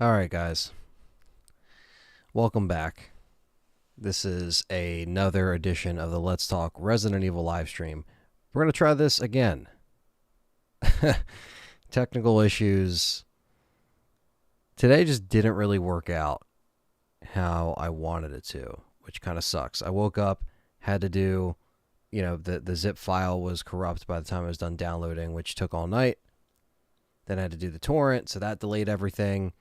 Alright guys, welcome back. This is another edition of the Let's Talk Resident Evil live stream. We're going to try this again. Technical issues today just didn't really work out how I wanted it to, which kind of sucks. I woke up, had to do, the zip file was corrupt by the time I was done downloading, which took all night. Then I had to do the torrent, so that delayed everything.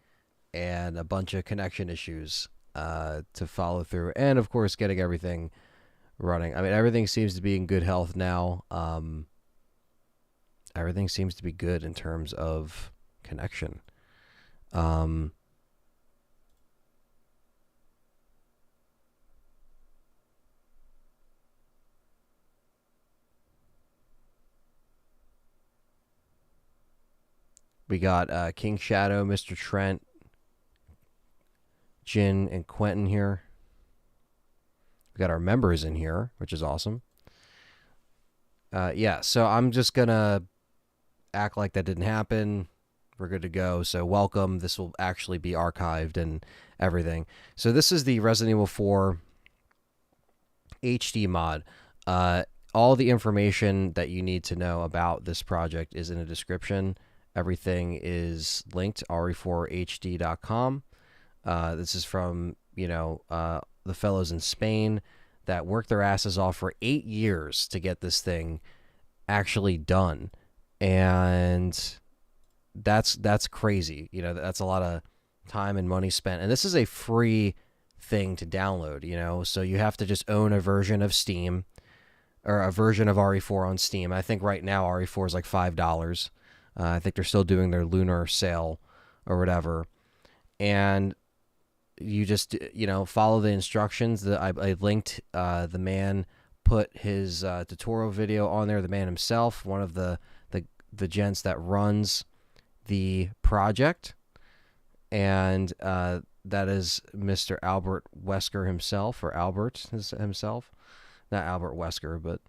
And a bunch of connection issues to follow through. And, of course, getting everything running. I mean, everything seems to be in good health now. Everything seems to be good in terms of connection. We got King Shadow, Mr. Trent, Jin, and Quentin here. We got our members in here, which is awesome. Yeah, so I'm just going to act like that didn't happen. We're good to go. So welcome. This will actually be archived and everything. So this is the Resident Evil 4 HD mod. All the information that you need to know about this project is in the description. Everything is linked, re4hd.com. This is from, the fellows in Spain that worked their asses off for 8 years to get this thing actually done. And that's crazy. That's a lot of time and money spent. And this is a free thing to download, so you have to just own a version of Steam or a version of RE4 on Steam. I think right now RE4 is like $5. I think they're still doing their lunar sale or whatever. And you just, follow the instructions that I linked. The man put his tutorial video on there, the man himself, one of the gents that runs the project. And that is Mr. Albert Wesker himself, or Albert himself. Not Albert Wesker, but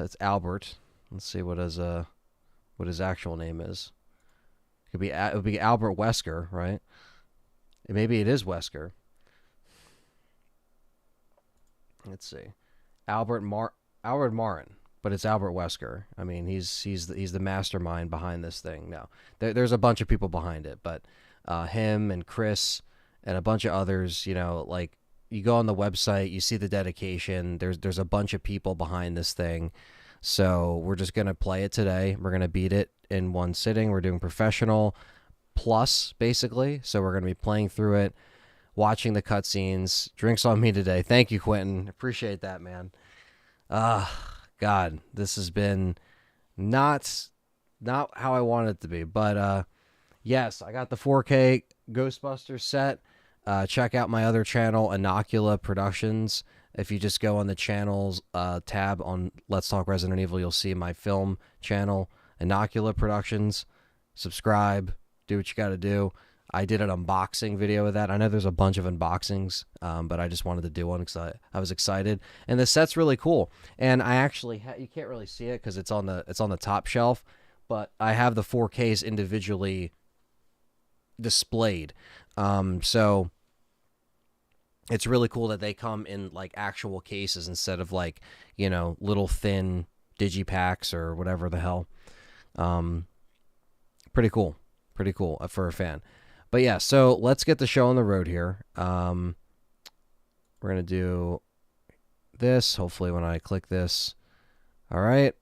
it's Albert. Let's see what his actual name is. It would be Albert Wesker, right? Maybe it is Wesker. Let's see, Albert Marin, but it's Albert Wesker. I mean, he's the mastermind behind this thing. Now, there's a bunch of people behind it, but him and Chris and a bunch of others. Like you go on the website, you see the dedication. There's a bunch of people behind this thing. So we're just gonna play it today. We're gonna beat it in one sitting. We're doing professional plus, basically. So we're going to be playing through it, watching the cutscenes. Drinks on me today. Thank you, Quentin. Appreciate that, man. God, this has been not how I wanted it to be. But yes, I got the 4K Ghostbusters set. Check out my other channel, Inocula Productions. If you just go on the channels tab on Let's Talk Resident Evil, you'll see my film channel, Inocula Productions. Subscribe. Do what you got to do. I did an unboxing video of that. I know there's a bunch of unboxings, but I just wanted to do one because I was excited. And the set's really cool. And I actually you can't really see it because it's on the top shelf, but I have the 4Ks individually displayed. So it's really cool that they come in like actual cases instead of like little thin digipacks or whatever the hell. Pretty cool. Pretty cool for a fan. But yeah, so let's get the show on the road here. We're going to do this, hopefully when I click this. All right.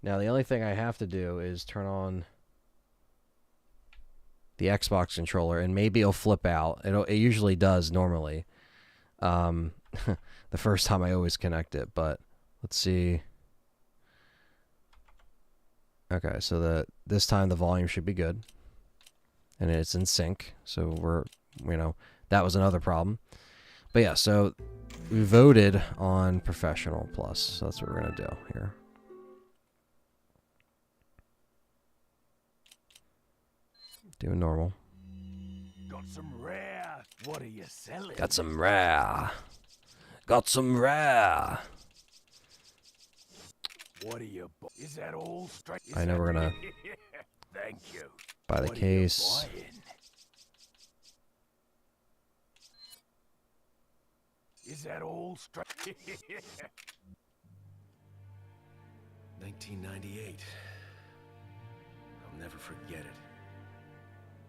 Now, the only thing I have to do is turn on the Xbox controller, and maybe it'll flip out. It usually does normally. The first time I always connect it, but let's see. Okay, so this time the volume should be good. And it's in sync, so that was another problem. But yeah, so we voted on Professional Plus, so that's what we're going to do here. Doing normal. Got some rare. What are you selling? Got some rare. Got some rare. What are you? Is that all straight? I know we're gonna Thank you. buy the What case. Are you buying? Is that all straight? 1998. I'll never forget it.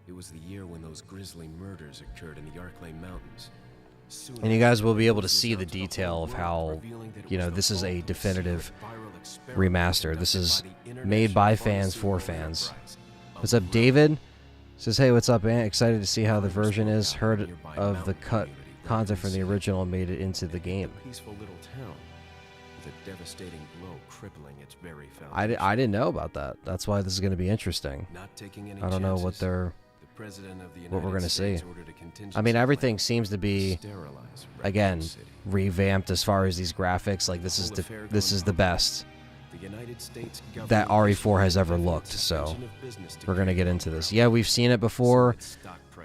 It was the year when those grisly murders occurred in the Arklay Mountains. And you guys will be able to see the detail of how, you know, this is a definitive remaster. This is made by fans for fans. What's up, David? Says, hey, what's up, man? Excited to see how the version is. Heard of the cut content from the original and made it into the game. Peaceful little town with a devastating blow crippling its very foundation. I didn't know about that. That's why this is going to be interesting. Not taking any I don't know what they're... what we're going to see. I mean, everything seems to be, again, revamped as far as these graphics. Like, this is the best that RE4 has ever looked. So we're going to get into this. Yeah, we've seen it before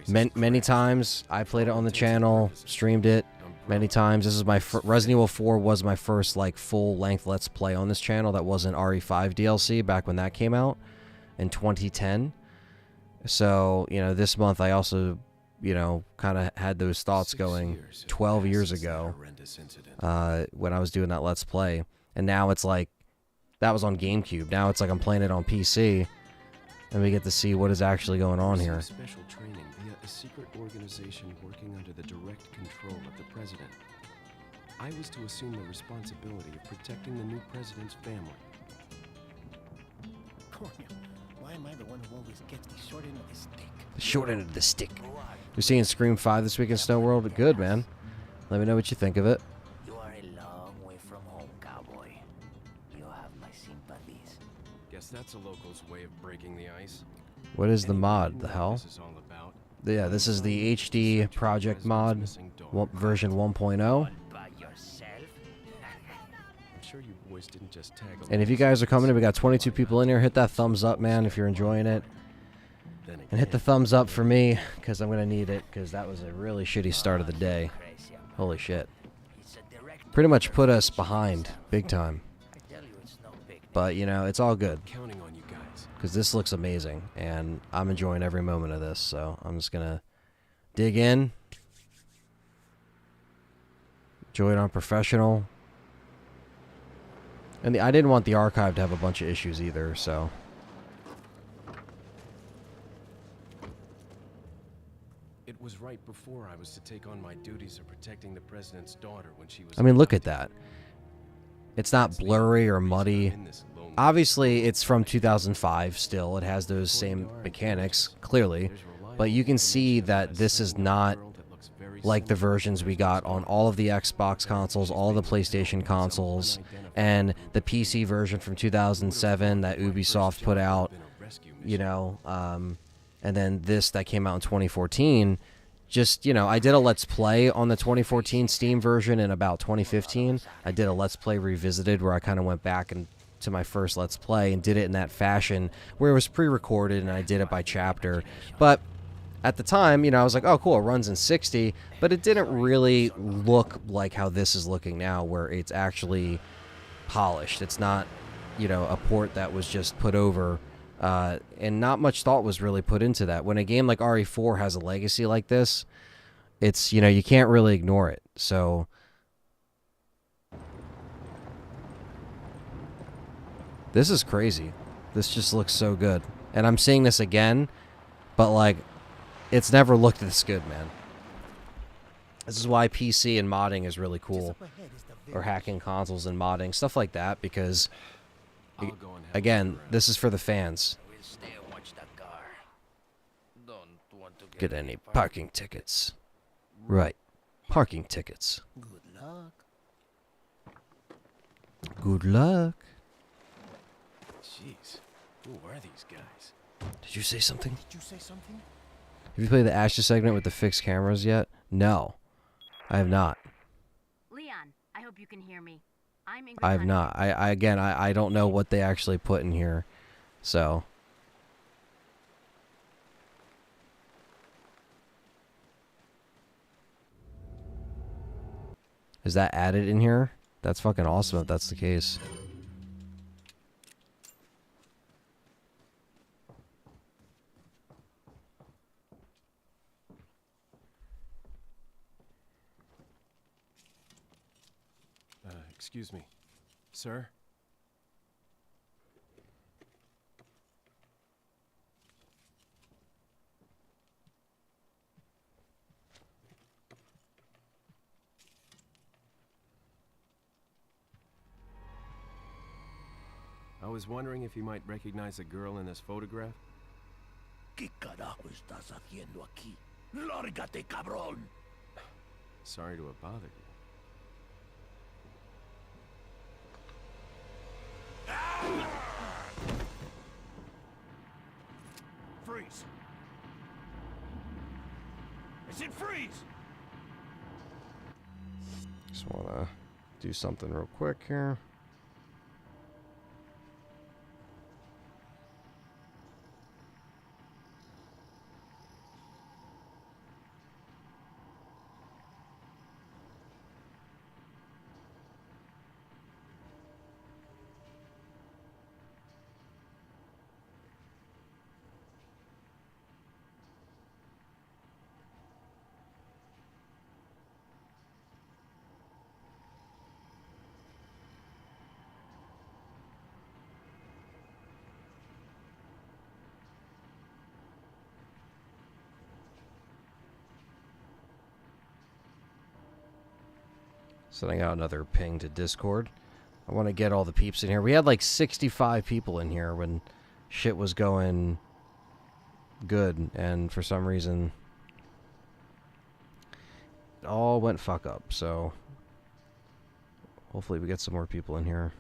many times. I played it on the channel, streamed it many times. This is my Resident Evil 4 was my first like full-length Let's Play on this channel. That wasn't RE5 DLC back when that came out in 2010. So, you know, this month I also, you know, kind of had those thoughts going 12 years ago when I was doing that Let's Play. And now it's like, that was on GameCube. Now it's like I'm playing it on PC. And we get to see what is actually going on here. Special training via a secret organization working under the direct control of the president. I was to assume the responsibility of protecting the new president's family. Why am I the one who always gets the short end of the stick? The short end of the stick. You're seeing Scream 5 this week in Snow World, but good, man. Let me know what you think of it. You are a long way from home, cowboy. You have my sympathies. Guess that's a local's way of breaking the ice. What is the mod? The hell? This is all about. Yeah, this is the HD Project mod, version 1.0. By yourself? I'm sure you boys didn't just tag along. And if you guys are coming in, we got 22 people in here. Hit that thumbs up, man, if you're enjoying it. And hit the thumbs up for me, because I'm going to need it, because that was a really shitty start of the day. Holy shit. Pretty much put us behind, big time. But, you know, it's all good, Counting on you guys. because this looks amazing, and I'm enjoying every moment of this, so I'm just going to dig in. Enjoy it on professional. And I didn't want the archive to have a bunch of issues either, so... It was right before I was to take on my duties of protecting the president's daughter when she was. I mean, look at that. It's not blurry or muddy. Obviously, it's from 2005 still. It has those same mechanics, clearly. But you can see that this is not like the versions we got on all of the Xbox consoles, all of the PlayStation consoles, and the PC version from 2007 that Ubisoft put out, you know, and then this that came out in 2014. Just, you know, I did a Let's Play on the 2014 Steam version in about 2015. I did a Let's Play Revisited where I kind of went back and to my first Let's Play and did it in that fashion where it was pre-recorded and I did it by chapter. But at the time, you know, I was like, oh, cool, it runs in 60, but it didn't really look like how this is looking now, where it's actually polished. It's not, you know, a port that was just put over, and not much thought was really put into that. When a game like RE4 has a legacy like this, it's, you know, you can't really ignore it. So this is crazy. This just looks so good. And I'm seeing this again, but like, it's never looked this good, man. This is why PC and modding is really cool. Or hacking consoles and modding, stuff like that, because, again, this is for the fans. Get any parking tickets. Right. Parking tickets. Good luck. Good luck. Jeez, who are these guys? Did you say something? Did you say something? Have you played the Ashes segment with the fixed cameras yet? No. I have not. Leon, I hope you can hear me. I'm Ingrid I have Hunter. not. I don't know what they actually put in here. So. Is that added in here? That's fucking awesome if that's the case. Excuse me. Sir? I was wondering if you might recognize a girl in this photograph. ¿Qué carajo estás haciendo aquí? ¡Lárgate, cabrón! Sorry to have bothered you. Freeze! I said freeze! Just want to do something real quick here. Sending out another ping to Discord. I want to get all the peeps in here. We had like 65 people in here when shit was going good, and for some reason it all went fuck up. So hopefully we get some more people in here.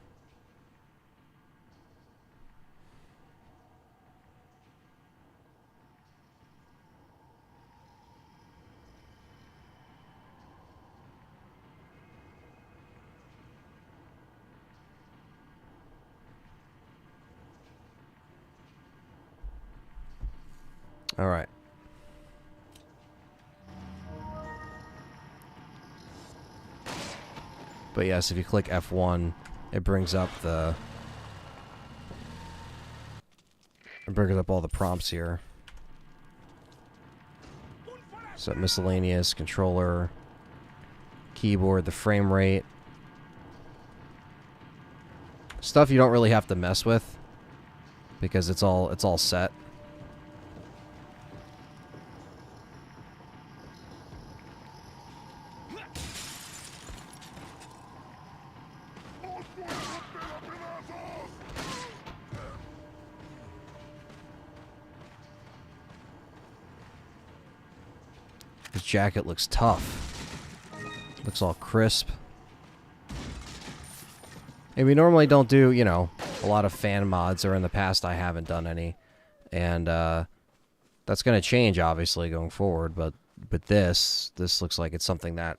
All right. But yes, if you click F1, it brings up all the prompts here. So miscellaneous, controller, keyboard, the frame rate. Stuff you don't really have to mess with because it's all set. This jacket looks tough. Looks all crisp. And we normally don't do, you know, a lot of fan mods, or in the past I haven't done any. And that's going to change, obviously, going forward. But this looks like it's something that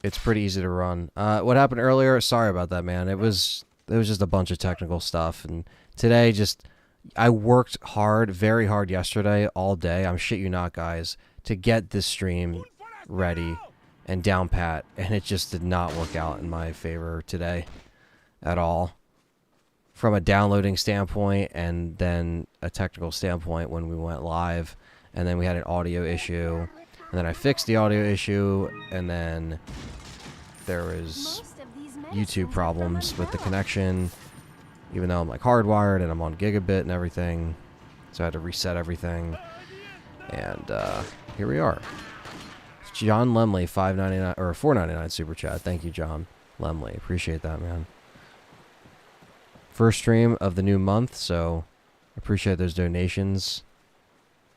it's pretty easy to run. What happened earlier, sorry about that, man. It was just a bunch of technical stuff. And today, I worked hard, very hard yesterday, all day. I'm shit you not, guys, to get this stream ready and down pat, and it just did not work out in my favor today at all. From a downloading standpoint, and then a technical standpoint when we went live, and then we had an audio issue, and then I fixed the audio issue, and then there was YouTube problems with the connection, even though I'm like hardwired and I'm on gigabit and everything. So I had to reset everything. And here we are. John Lemley, $5.99 or $4.99 super chat. Thank you, John Lemley. Appreciate that, man. First stream of the new month, so appreciate those donations.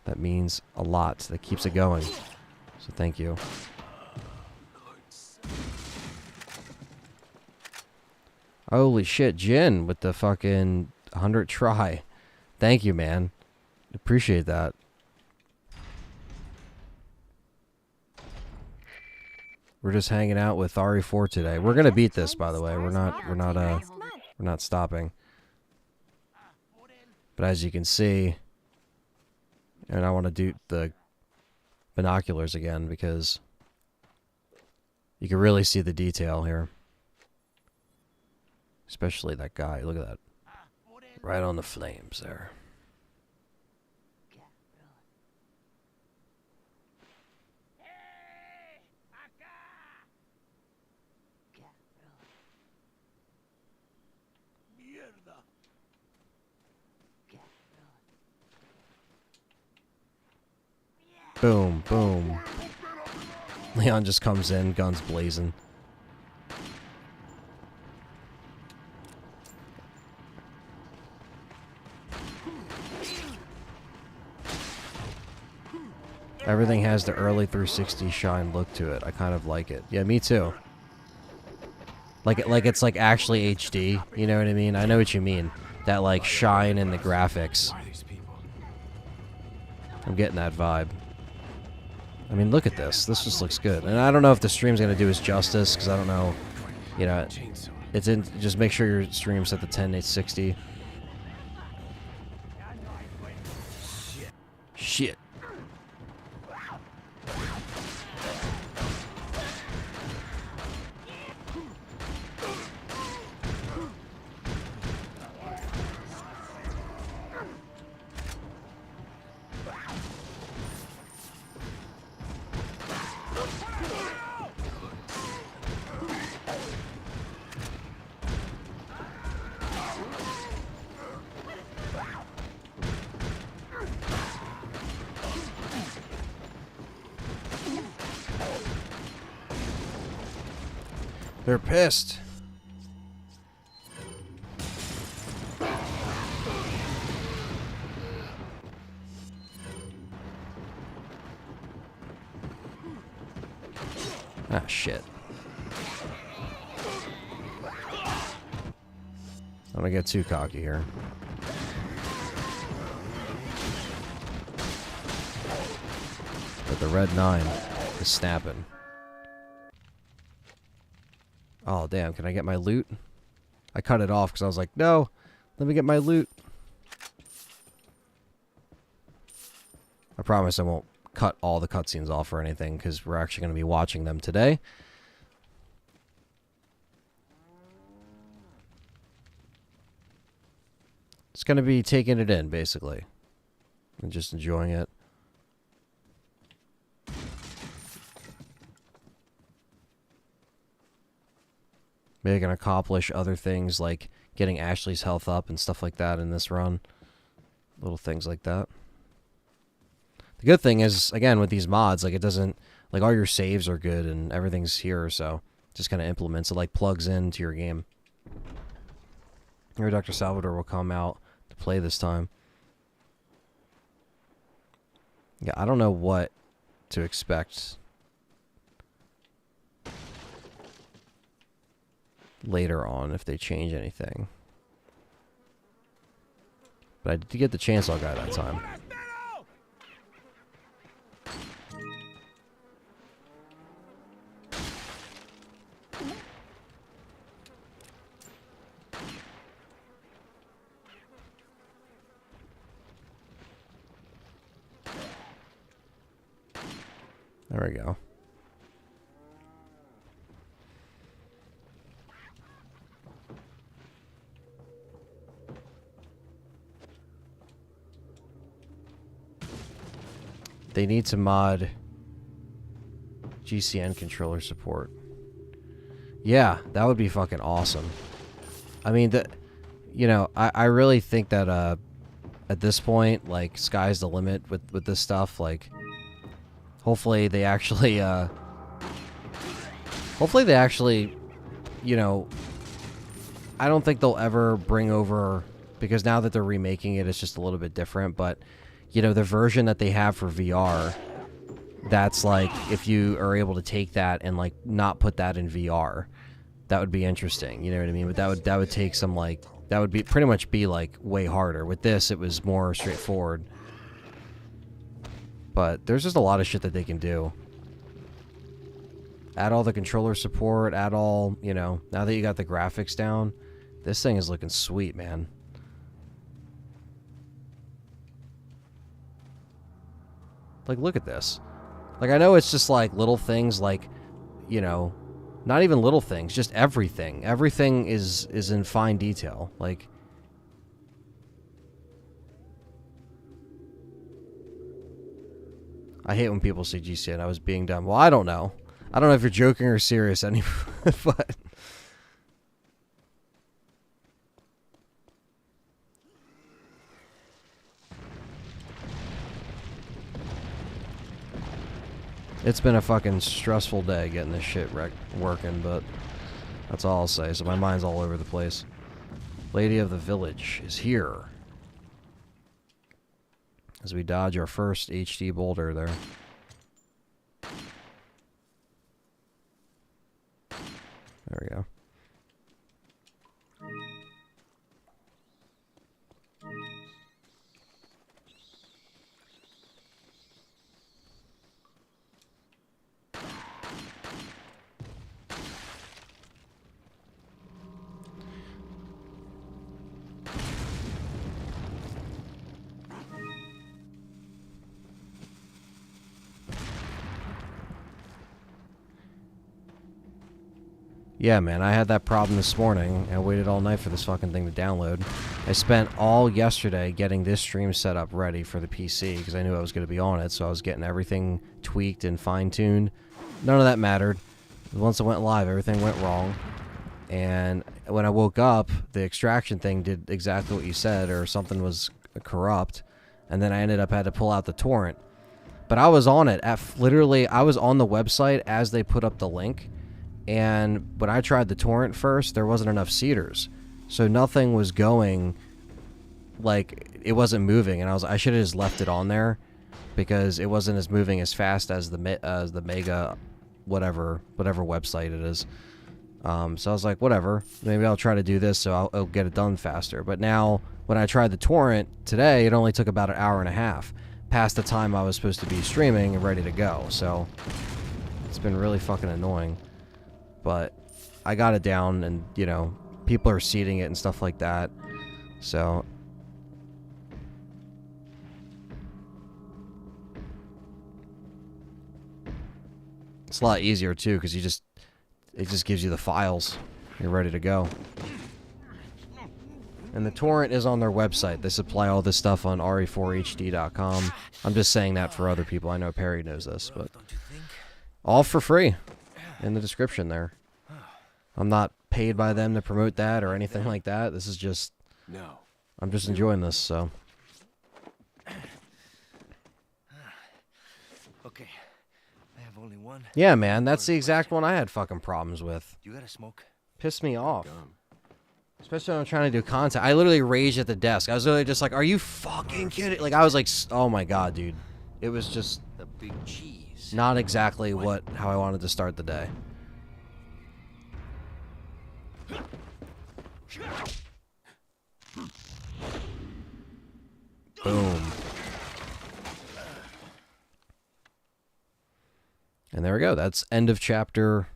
That means a lot. That keeps it going. So thank you. Holy shit, Jin with the fucking 100 try. Thank you, man. Appreciate that. We're just hanging out with RE4 today. We're gonna beat this, by the way. We're not stopping. But as you can see, and I want to do the binoculars again because you can really see the detail here. Especially that guy. Look at that. Right on the flames there. Boom, boom. Leon just comes in, guns blazing. Everything has the early 360 shine look to it. I kind of like it. Yeah, me too. Like it's like actually HD. You know what I mean? I know what you mean. That like shine in the graphics. I'm getting that vibe. I mean, look at this. This just looks good. And I don't know if the stream's gonna do us justice because I don't know. You know, it's in. Just make sure your stream's set to 1080. Shit. They're pissed. Ah, shit. I'm gonna get too cocky here. But the red 9 is snapping. Oh, damn. Can I get my loot? I cut it off because I was like, no, let me get my loot. I promise I won't cut all the cutscenes off or anything because we're actually going to be watching them today. It's going to be taking it in, basically. And just enjoying it. Maybe I can accomplish other things like getting Ashley's health up and stuff like that in this run. Little things like that. The good thing is, again, with these mods, like it doesn't, like all your saves are good and everything's here, so it just kind of implements it, like plugs into your game. Here, Dr. Salvador will come out to play this time. Yeah, I don't know what to expect later on if they change anything. But I did get the chainsaw guy that time. There we go. They need to mod GCN controller support. Yeah, that would be fucking awesome. I mean, you know, I really think that at this point, like, sky's the limit with this stuff. Like, hopefully they actually, you know, I don't think they'll ever bring over, because now that they're remaking it, it's just a little bit different, but you know, the version that they have for VR, that's like, if you are able to take that and like not put that in VR, that would be interesting. You know what I mean? But that would take some like, that would be pretty much be like way harder. With this, it was more straightforward. But there's just a lot of shit that they can do. Add all the controller support, add all, you know, now that you got the graphics down, this thing is looking sweet, man. Like, look at this. Like, I know it's just, like, little things, like, you know, not even little things, just everything. Everything is in fine detail. Like, I hate when people say GCN. I was being dumb. Well, I don't know. I don't know if you're joking or serious anymore, but... It's been a fucking stressful day getting this shit working, but that's all I'll say. So my mind's all over the place. Lady of the Village is here. As we dodge our first HD boulder there. There we go. Yeah, man, I had that problem this morning. I waited all night for this fucking thing to download. I spent all yesterday getting this stream set up ready for the PC because I knew I was going to be on it, so I was getting everything tweaked and fine-tuned. None of that mattered. Once it went live, everything went wrong. And when I woke up, the extraction thing did exactly what you said, or something was corrupt. And then I ended up had to pull out the torrent. But I was on it. Literally, I was on the website as they put up the link. And when I tried the torrent first, there wasn't enough seeders. So nothing was going, like, it wasn't moving. And I should have just left it on there because it wasn't as moving as fast as the mega whatever website it is. So I was like, whatever, maybe I'll try to do this so I'll get it done faster. But now when I tried the torrent today, it only took about an hour and a half past the time I was supposed to be streaming and ready to go. So it's been really fucking annoying. But I got it down, and, you know, people are seeding it and stuff like that. So it's a lot easier, too, because it just gives you the files. You're ready to go. And the torrent is on their website. They supply all this stuff on re4hd.com. I'm just saying that for other people. I know Perry knows this, but all for free in the description there. I'm not paid by them to promote that or anything like that. This is just... No. I'm just enjoying this, so... Okay, I have only one. Yeah, man, that's the exact one I had fucking problems with. You got a smoke? Pissed me off. Especially when I'm trying to do content. I literally raged at the desk. I was literally just like, are you fucking kidding? Like, I was like, oh my god, dude. It was just... The big cheese. Not exactly how I wanted to start the day. Boom. And there we go. That's end of chapter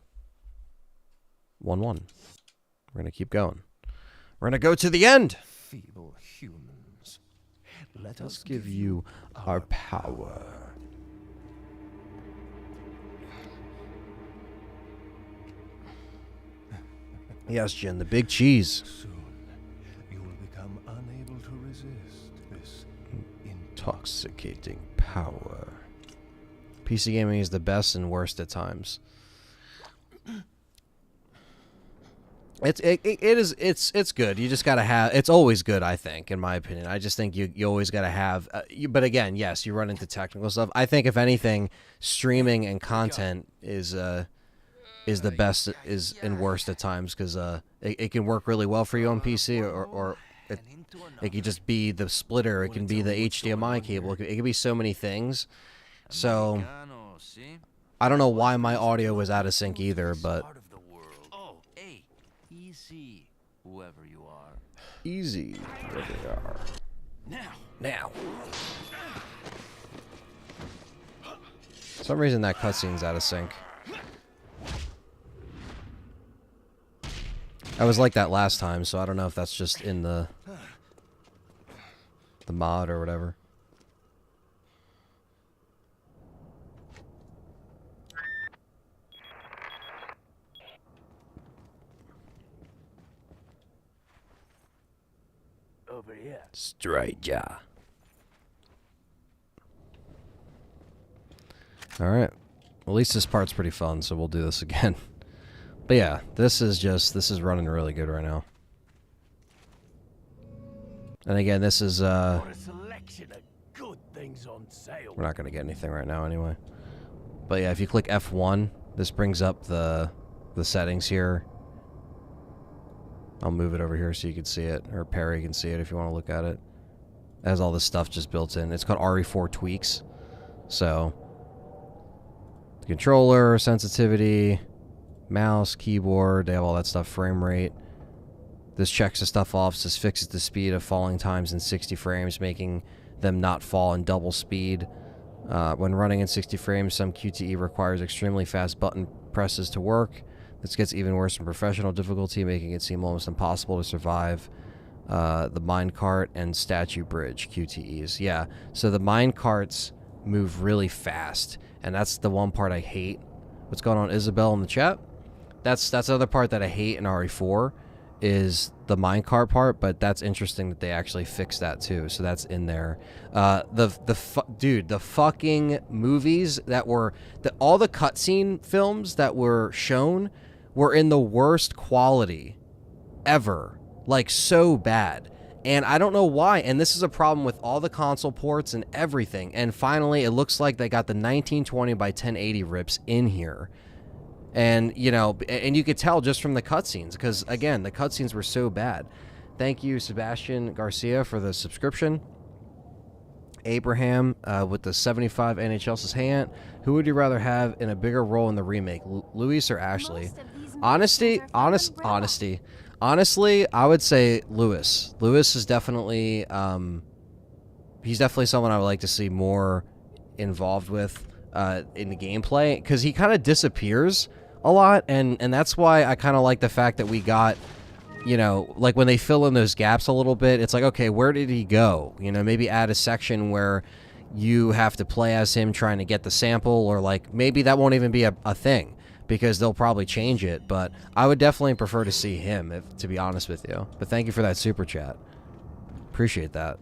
1-1. We're going to keep going. We're going to go to the end. Feeble humans. Let Let's give you our power. Yes, Jin, the big cheese. Soon, you will become unable to resist this Intoxicating power. PC gaming is the best and worst at times. It's good. You just gotta have. It's always good, I think, in my opinion. I just think you always gotta have. But again, yes, you run into technical stuff. I think if anything, streaming and content is the best and worst at times because it can work really well for you on PC or it could just be the splitter. It can be the HDMI cable. It can be so many things. So I don't know why my audio was out of sync either, but Oh, hey, easy, whoever you are. easy whoever you are. Now. For some reason that cutscene's out of sync. I was like that last time, so I don't know if that's just in the mod or whatever. over here. Stranger. Alright. At least this part's pretty fun, so we'll do this again. But yeah, this is running really good right now. And again, this is, For a selection of good things on sale. we're not going to get anything right now anyway. But yeah, if you click F1, this brings up the settings here. I'll move it over here so you can see it, or Perry can see it if you want to look at it. It has all this stuff just built in. It's called RE4 tweaks. So, the controller, sensitivity, mouse, keyboard, they have all that stuff, frame rate. This checks the stuff off, says fixes the speed of falling times in 60 frames, making them not fall in double speed. When running in 60 frames, some QTE requires extremely fast button presses to work. This gets even worse in professional difficulty, making it seem almost impossible to survive. The minecart and statue bridge QTEs. Yeah, so the minecarts move really fast, and that's the one part I hate. What's going on, Isabel, in the chat? That's the other part that I hate in RE4 is the minecart part, but that's interesting that they actually fixed that too, so that's in there. Dude, the fucking movies that were... all the cutscene films that were shown were in the worst quality ever. Like, so bad. And I don't know why, and this is a problem with all the console ports and everything, and finally it looks like they got the 1920 by 1080 rips in here. And, you know, and you could tell just from the cutscenes, because, again, the cutscenes were so bad. Thank you, Sebastian Garcia, for the subscription. Abraham with the 75 NHL says, "Hey, Aunt, who would you rather have in a bigger role in the remake, Luis or Ashley?" Honestly, I would say Luis. Luis is definitely, he's definitely someone I would like to see more involved with in the gameplay, because he kind of disappears a lot, and that's why I kind of like the fact that we got, you know, like when they fill in those gaps a little bit, it's like, okay, where did he go? You know, maybe add a section where you have to play as him trying to get the sample, or like maybe that won't even be a thing, because they'll probably change it, but I would definitely prefer to see him, to be honest with you. But thank you for that super chat. Appreciate that.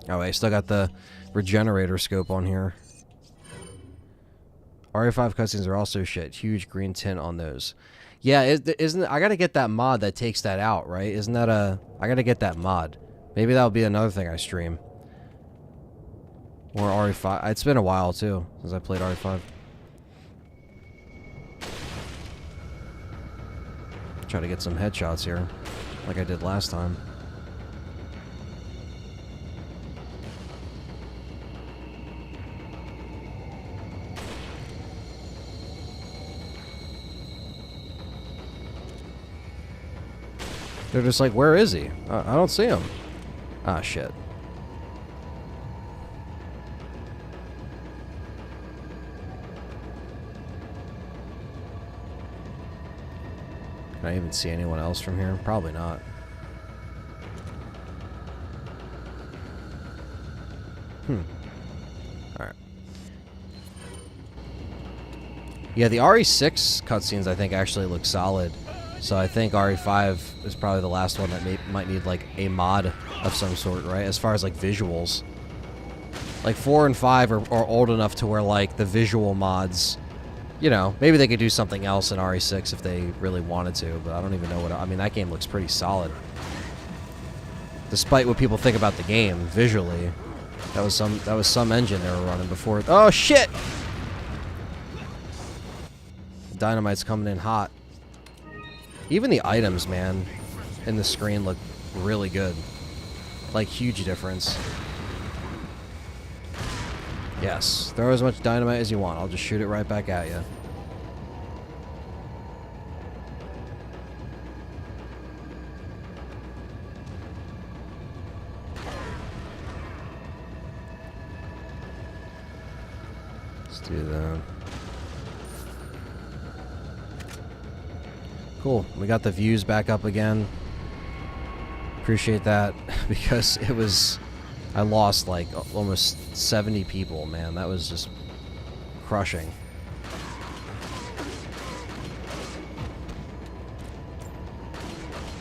Oh, I still got the regenerator scope on here. RE5 cutscenes are also shit. Huge green tint on those. Yeah, isn't I gotta get that mod that takes that out, right? Isn't that I gotta get that mod. Maybe that'll be another thing I stream. Or RE5. It's been a while, too, since I played RE5. Try to get some headshots here, like I did last time. They're just like, where is he? I don't see him. Ah, shit. Can I even see anyone else from here? Probably not. Alright. Yeah, the RE6 cutscenes I think actually look solid. So I think RE5 is probably the last one that might need like a mod of some sort, right? As far as like visuals. Like 4 and 5 are old enough to where like the visual mods, you know, maybe they could do something else in RE6 if they really wanted to, but I don't even know what... I mean, that game looks pretty solid. Despite what people think about the game, visually, that was some engine they were running before. Oh, shit! Dynamite's coming in hot. Even the items, man, in the screen look really good. Like, huge difference. Yes, throw as much dynamite as you want. I'll just shoot it right back at you. Let's do that. Cool. We got the views back up again. Appreciate that, because it was... I lost like almost 70 people, man. That was just crushing.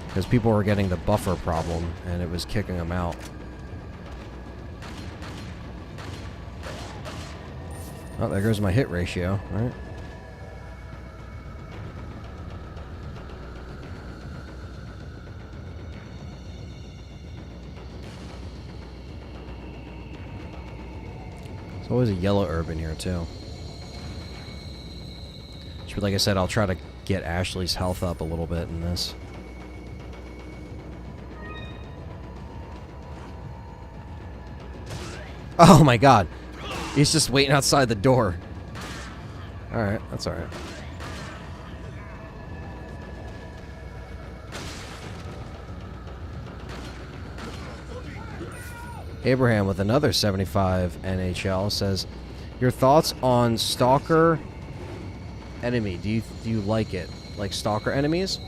Because people were getting the buffer problem, and it was kicking them out. Oh, there goes my hit ratio, right? There's always a yellow herb in here, too. But like I said, I'll try to get Ashley's health up a little bit in this. Oh my god. He's just waiting outside the door. Alright, that's alright. Abraham with another 75 NHL says, your thoughts on S.T.A.R.S enemy? Do you like it? Like Stalker enemies?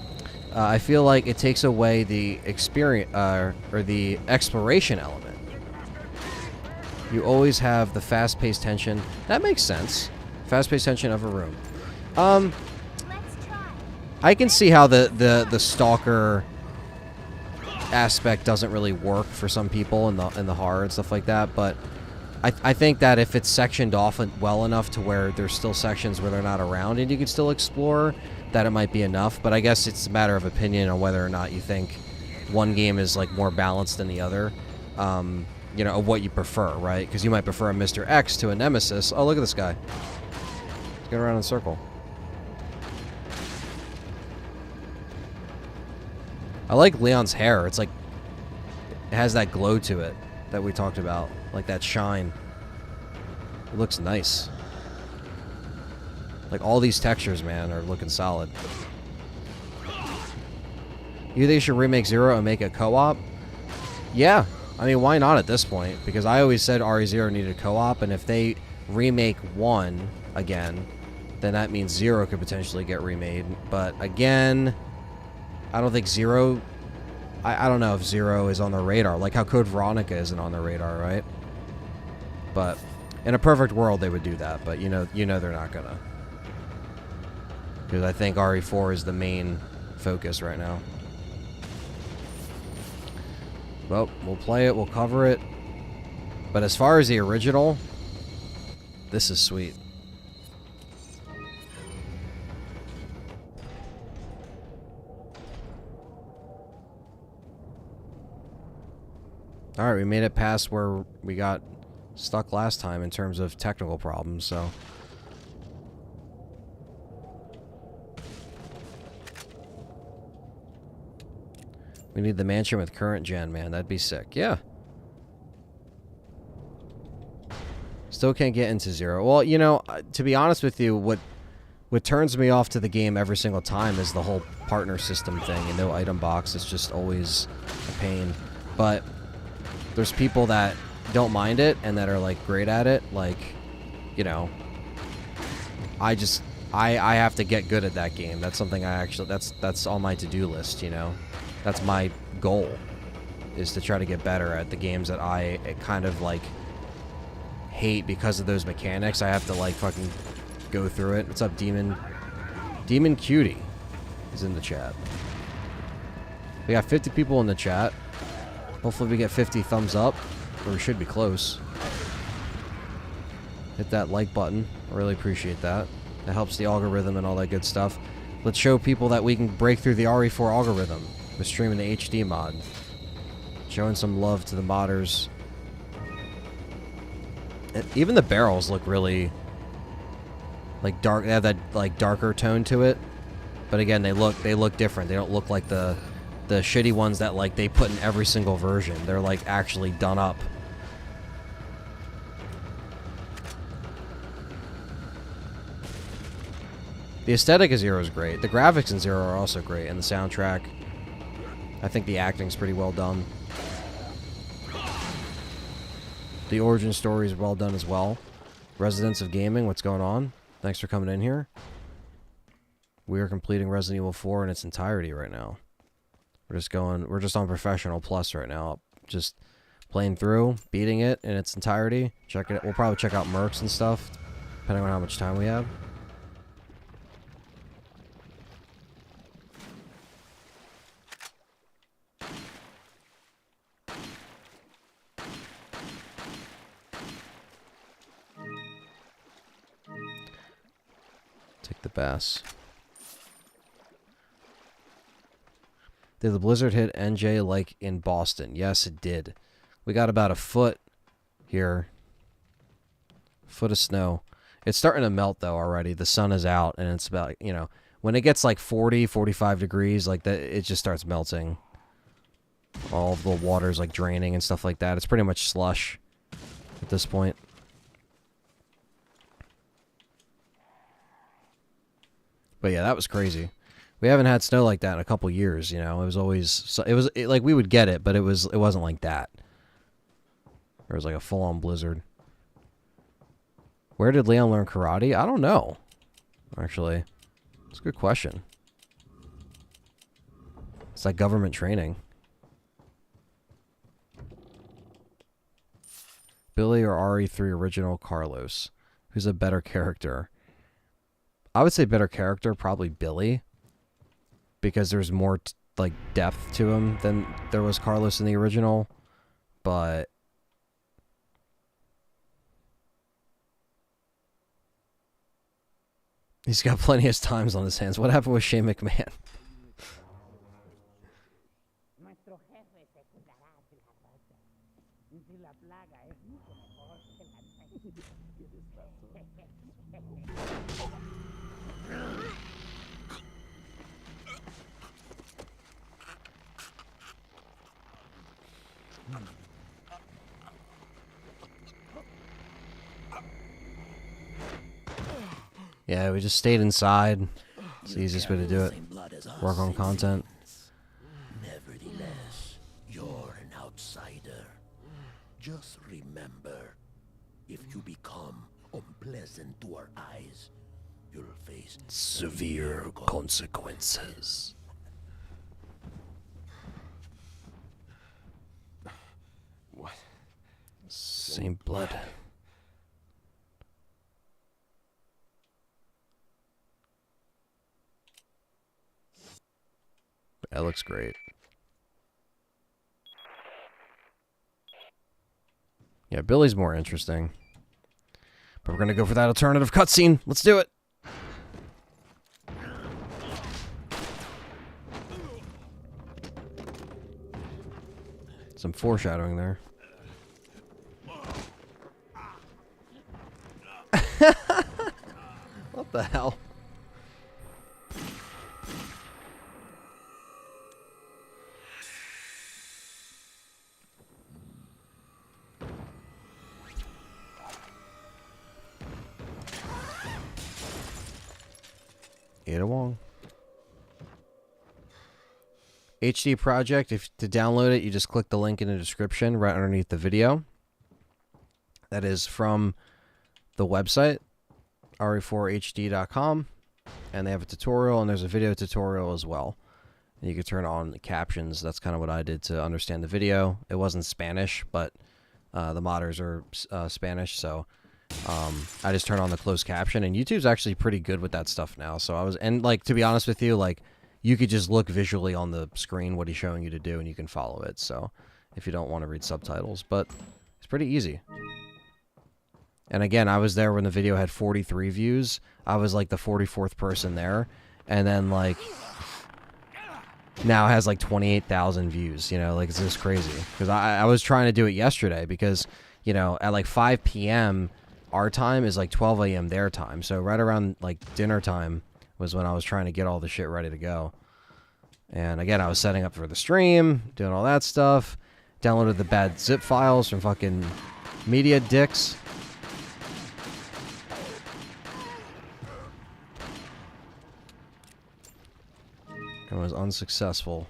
I feel like it takes away the experience or the exploration element. You always have the fast-paced tension. That makes sense. Fast-paced tension of a room. I can see how the Stalker aspect doesn't really work for some people in the horror and stuff like that, but I think that if it's sectioned off well enough to where there's still sections where they're not around and you can still explore, that it might be enough. But I guess it's a matter of opinion on whether or not you think one game is like more balanced than the other. You know, of what you prefer, right? Because you might prefer a Mr. X to a Nemesis. Oh, look at this guy. He's going around in a circle. I like Leon's hair. It's like, it has that glow to it that we talked about. Like that shine. It looks nice. Like all these textures, man, are looking solid. You think they should remake Zero and make it co-op? Yeah. I mean, why not at this point? Because I always said RE0 needed a co-op, and if they remake 1 again, then that means 0 could potentially get remade. But again, I don't think 0... I don't know if 0 is on the radar. Like how Code Veronica isn't on the radar, right? But in a perfect world, they would do that. But you know they're not gonna. Because I think RE4 is the main focus right now. Well, we'll play it, we'll cover it. But as far as the original, this is sweet. Alright, we made it past where we got stuck last time in terms of technical problems, so... We need the mansion with current gen, man. That'd be sick. Yeah. Still can't get into 0. Well, you know, to be honest with you, what turns me off to the game every single time is the whole partner system thing and no item box. It's just always a pain. But there's people that don't mind it and that are, like, great at it. Like, you know, I have to get good at that game. That's something I actually... That's on my to-do list, you know? That's my goal, is to try to get better at the games that I kind of, like, hate because of those mechanics. I have to, like, fucking go through it. What's up, Demon? Demon Cutie is in the chat. We got 50 people in the chat. Hopefully we get 50 thumbs up, or we should be close. Hit that like button. I really appreciate that. That helps the algorithm and all that good stuff. Let's show people that we can break through the RE4 algorithm. We're streaming the HD mod. Showing some love to the modders. And even the barrels look really... like dark. They have that like darker tone to it. But again, they look different. They don't look like the shitty ones that like they put in every single version. They're like actually done up. The aesthetic of 0 is great. The graphics in 0 are also great, and the soundtrack. I think the acting's pretty well done. The origin story is well done as well. Residents of Gaming, what's going on? Thanks for coming in here. We are completing Resident Evil 4 in its entirety right now. We're just on Professional Plus right now. Just playing through, beating it in its entirety. Check it. We'll probably check out Mercs and stuff, depending on how much time we have. Take the bass. Did the blizzard hit NJ like in Boston? Yes, it did. We got about a foot here. Foot of snow. It's starting to melt though already. The sun is out and it's about, you know, when it gets like 40, 45 degrees, like that, it just starts melting. All of the water's like draining and stuff like that. It's pretty much slush at this point. But yeah, that was crazy. We haven't had snow like that in a couple years, you know. It was always, like we would get it, but it wasn't like that. There was like a full-on blizzard. Where did Leon learn karate? I don't know, actually. It's a good question. It's like government training. Billy or RE3 original Carlos? Who's a better character? I would say better character, probably Billy. Because there's more, like, depth to him than there was Carlos in the original. But... he's got plenty of times on his hands. What happened with Shane McMahon? Yeah, we just stayed inside. It's the easiest way to do it. Work on content. Nevertheless, you're an outsider. Just remember, if you become unpleasant to our eyes, you'll face Severe consequences. What? Same blood. That looks great. Yeah, Billy's more interesting. But we're gonna go for that alternative cutscene. Let's do it! Some foreshadowing there. What the hell? Ada Wong. HD project, if to download it, you just click the link in the description right underneath the video. That is from the website, re4hd.com, and they have a tutorial, and there's a video tutorial as well. And you can turn on the captions. That's kind of what I did to understand the video. It wasn't Spanish, but the modders are Spanish, so I just turn on the closed caption, and YouTube's actually pretty good with that stuff now. So and like, to be honest with you, like, you could just look visually on the screen what he's showing you to do, and you can follow it. So if you don't want to read subtitles, but it's pretty easy. And again, I was there when the video had 43 views. I was like the 44th person there, and then like now it has like 28,000 views. You know, like, it's just crazy. Because I was trying to do it yesterday because, you know, at like 5 p.m. our time is like 12 a.m. their time. So right around like dinner time was when I was trying to get all the shit ready to go. And again, I was setting up for the stream, doing all that stuff. Downloaded the bad zip files from fucking media dicks. And was unsuccessful.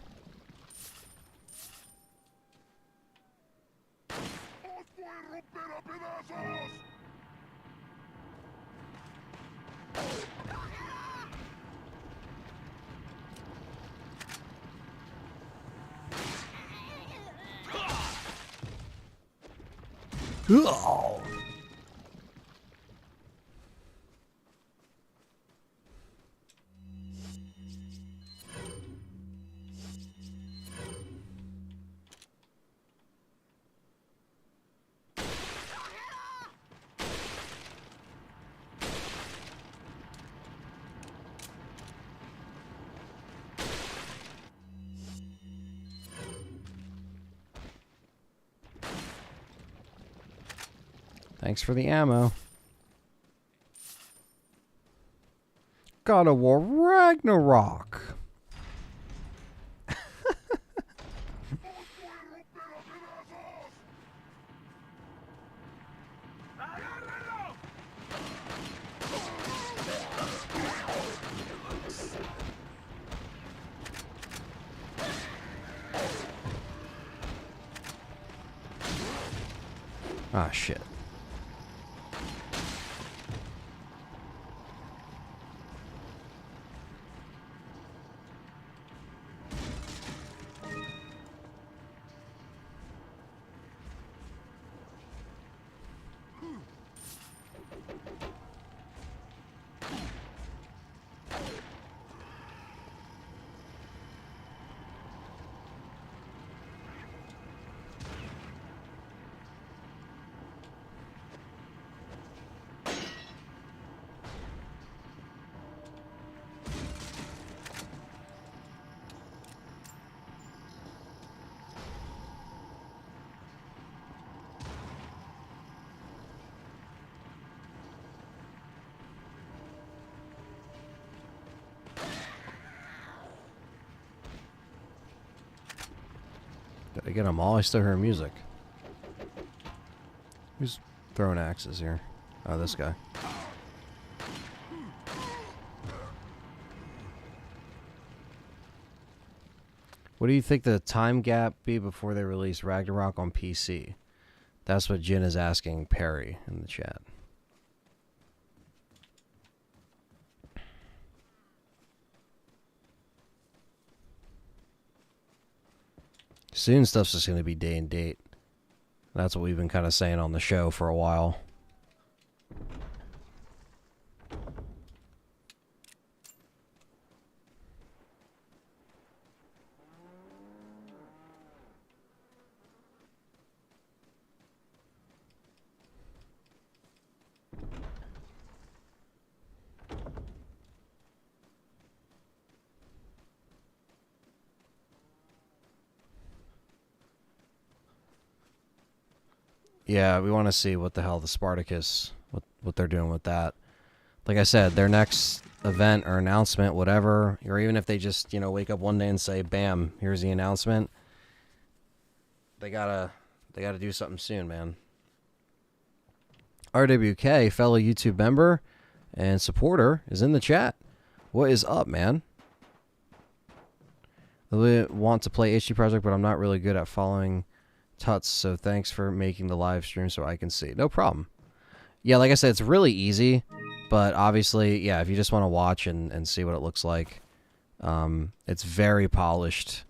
Oh. Thanks for the ammo. God of War Ragnarok. Ah, shit. Did I get them all? I still hear music. Who's throwing axes here? Oh, this guy. What do you think the time gap be before they release Ragnarok on PC? That's what Jin is asking Perry in the chat. Soon stuff's just going to be day and date. That's what we've been kind of saying on the show for a while. Yeah, we want to see what the hell the Spartacus, what they're doing with that. Like I said, their next event or announcement, whatever, or even if they just, you know, wake up one day and say, bam, here's the announcement. They gotta do something soon, man. RWK, fellow YouTube member and supporter, is in the chat. What is up, man? I want to play HD Project, but I'm not really good at following Tuts, so thanks for making the live stream so I can see. No problem. Yeah, like I said, it's really easy, but obviously, yeah, if you just want to watch and see what it looks like, it's very polished.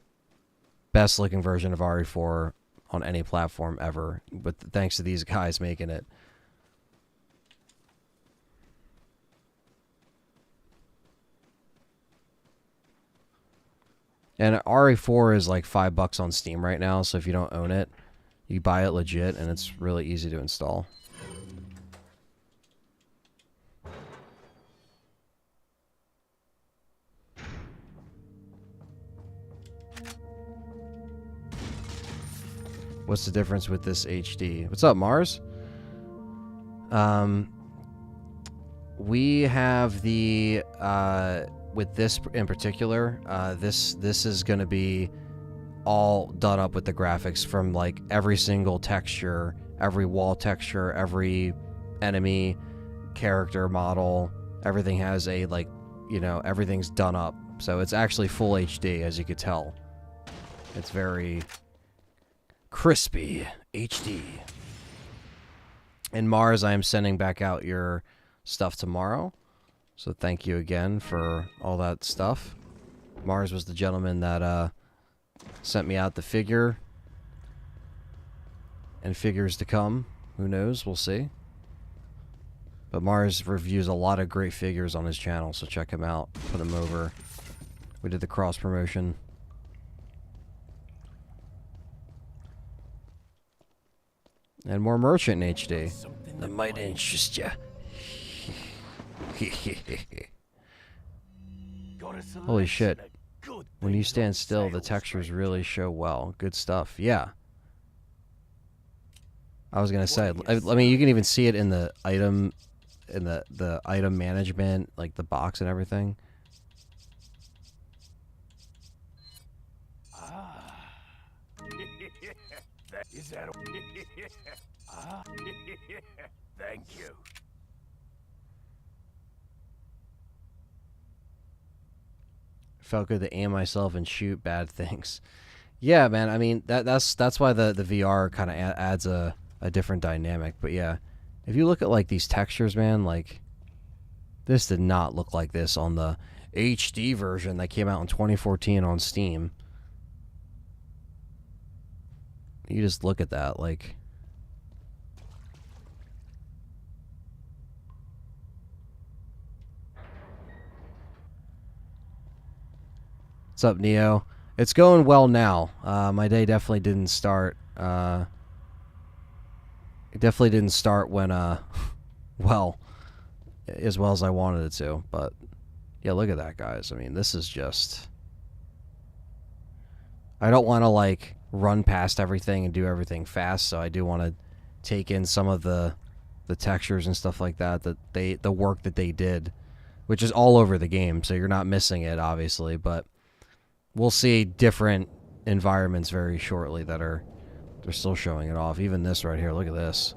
Best looking version of RE4 on any platform ever, but thanks to these guys making it. And RE4 is like $5 on Steam right now, so if you don't own it, you buy it legit, and it's really easy to install. What's the difference with this HD? What's up, Mars? We have the with this in particular, this is going to be all done up with the graphics from like every single texture, every wall texture, every enemy character model. Everything has a, like, you know, everything's done up. So it's actually full HD, as you could tell. It's very crispy HD. And Mars, I am sending back out your stuff tomorrow. So thank you again for all that stuff. Mars was the gentleman that sent me out the figure. And figures to come. Who knows? We'll see. But Mars reviews a lot of great figures on his channel, so check him out. Put him over. We did the cross promotion. And more merchant in HD. That might interest you. Holy shit. When you stand still, the textures really show well. Good stuff. Yeah. I was going to say, I mean, you can even see it in the item in the item management, like the box and everything. Is that Thank you. Felt good to aim myself and shoot bad things. Yeah, man. I mean, that's why the VR kind of adds a different dynamic. But yeah, if you look at like these textures, man, like this did not look like this on the HD version that came out in 2014 on Steam. You just look at that, like. What's up, Neo? It's going well now. My day definitely didn't start. It definitely didn't start when, well, as well as I wanted it to. But yeah, look at that, guys. I mean, this is just. I don't want to like run past everything and do everything fast, so I do want to take in some of the textures and stuff like that. The work that they did, which is all over the game, so you're not missing it, obviously, but. We'll see different environments very shortly that they're still showing it off. Even this right here, look at this.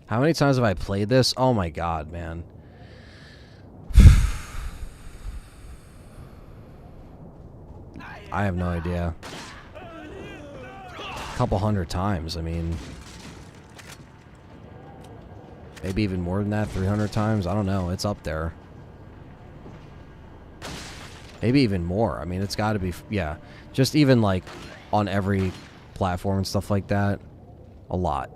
How many times have I played this? Oh my god, man. I have no idea. A couple hundred times, I mean. Maybe even more than that, 300 times. I don't know. It's up there. Maybe even more. I mean, it's got to be, yeah. Just even like on every platform and stuff like that. A lot.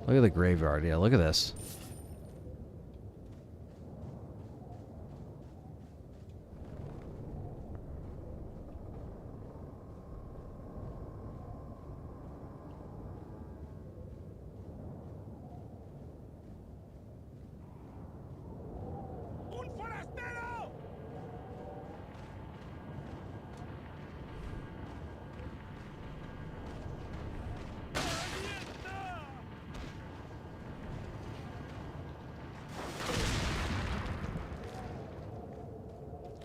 Look at the graveyard. Yeah, look at this.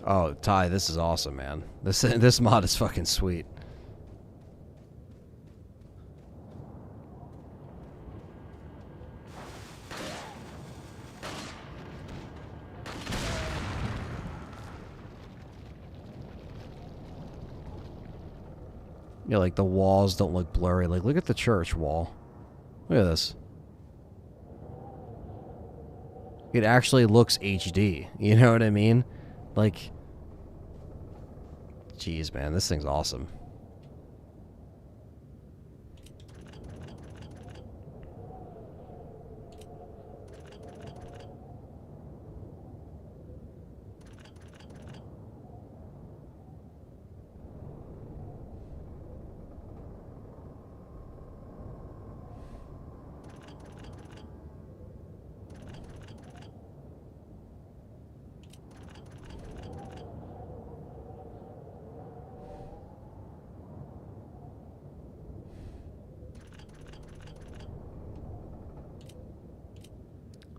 Oh, Ty, this is awesome, man. This mod is fucking sweet. Yeah, like the walls don't look blurry. Like, look at the church wall. Look at this. It actually looks HD. You know what I mean? Like, jeez, man, this thing's awesome.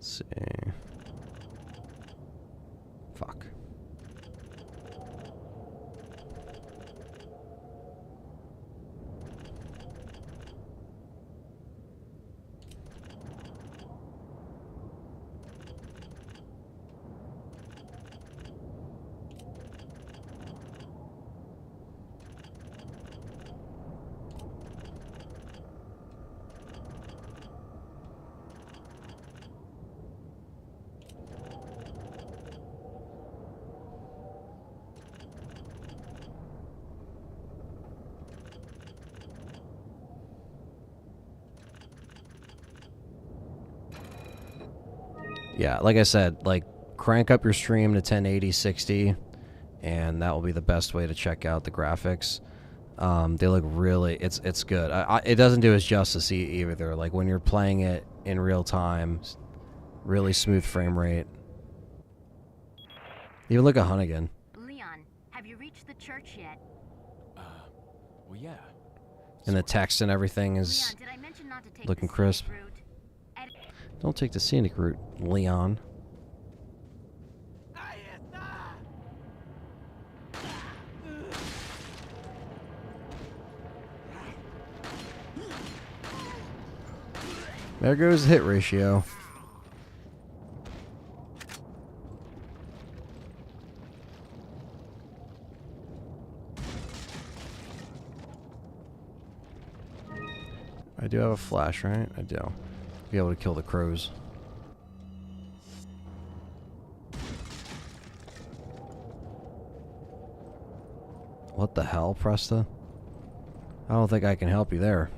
Let's see. Fuck. Yeah, like I said, like crank up your stream to 1080 60 and that will be the best way to check out the graphics. They look really, it's good. It doesn't do its justice either. Like when you're playing it in real time, really smooth frame rate. Even look at Hunnigan. Leon, have you reached the church yet? Well, yeah. And the text and everything Leon, is did I mention not to take looking the crisp. scenic route? Don't take the scenic route, Leon. There goes the hit ratio. I do have a flash, right? I do. Be able to kill the crows. What the hell, Presta? I don't think I can help you there.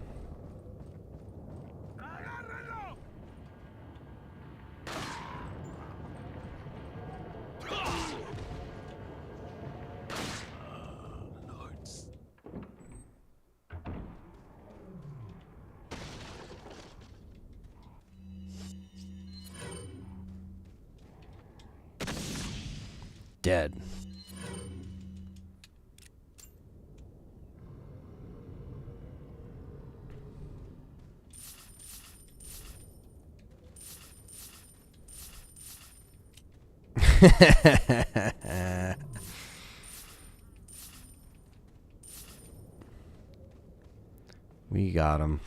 Dead. We got him.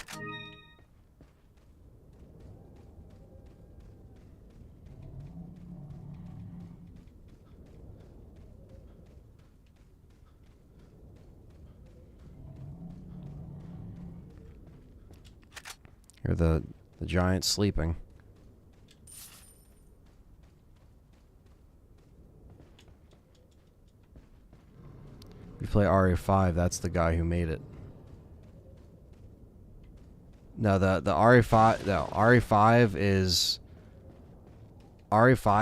Hear the giant sleeping. You play RE5, that's the guy who made it. No, the RE5, no, RE5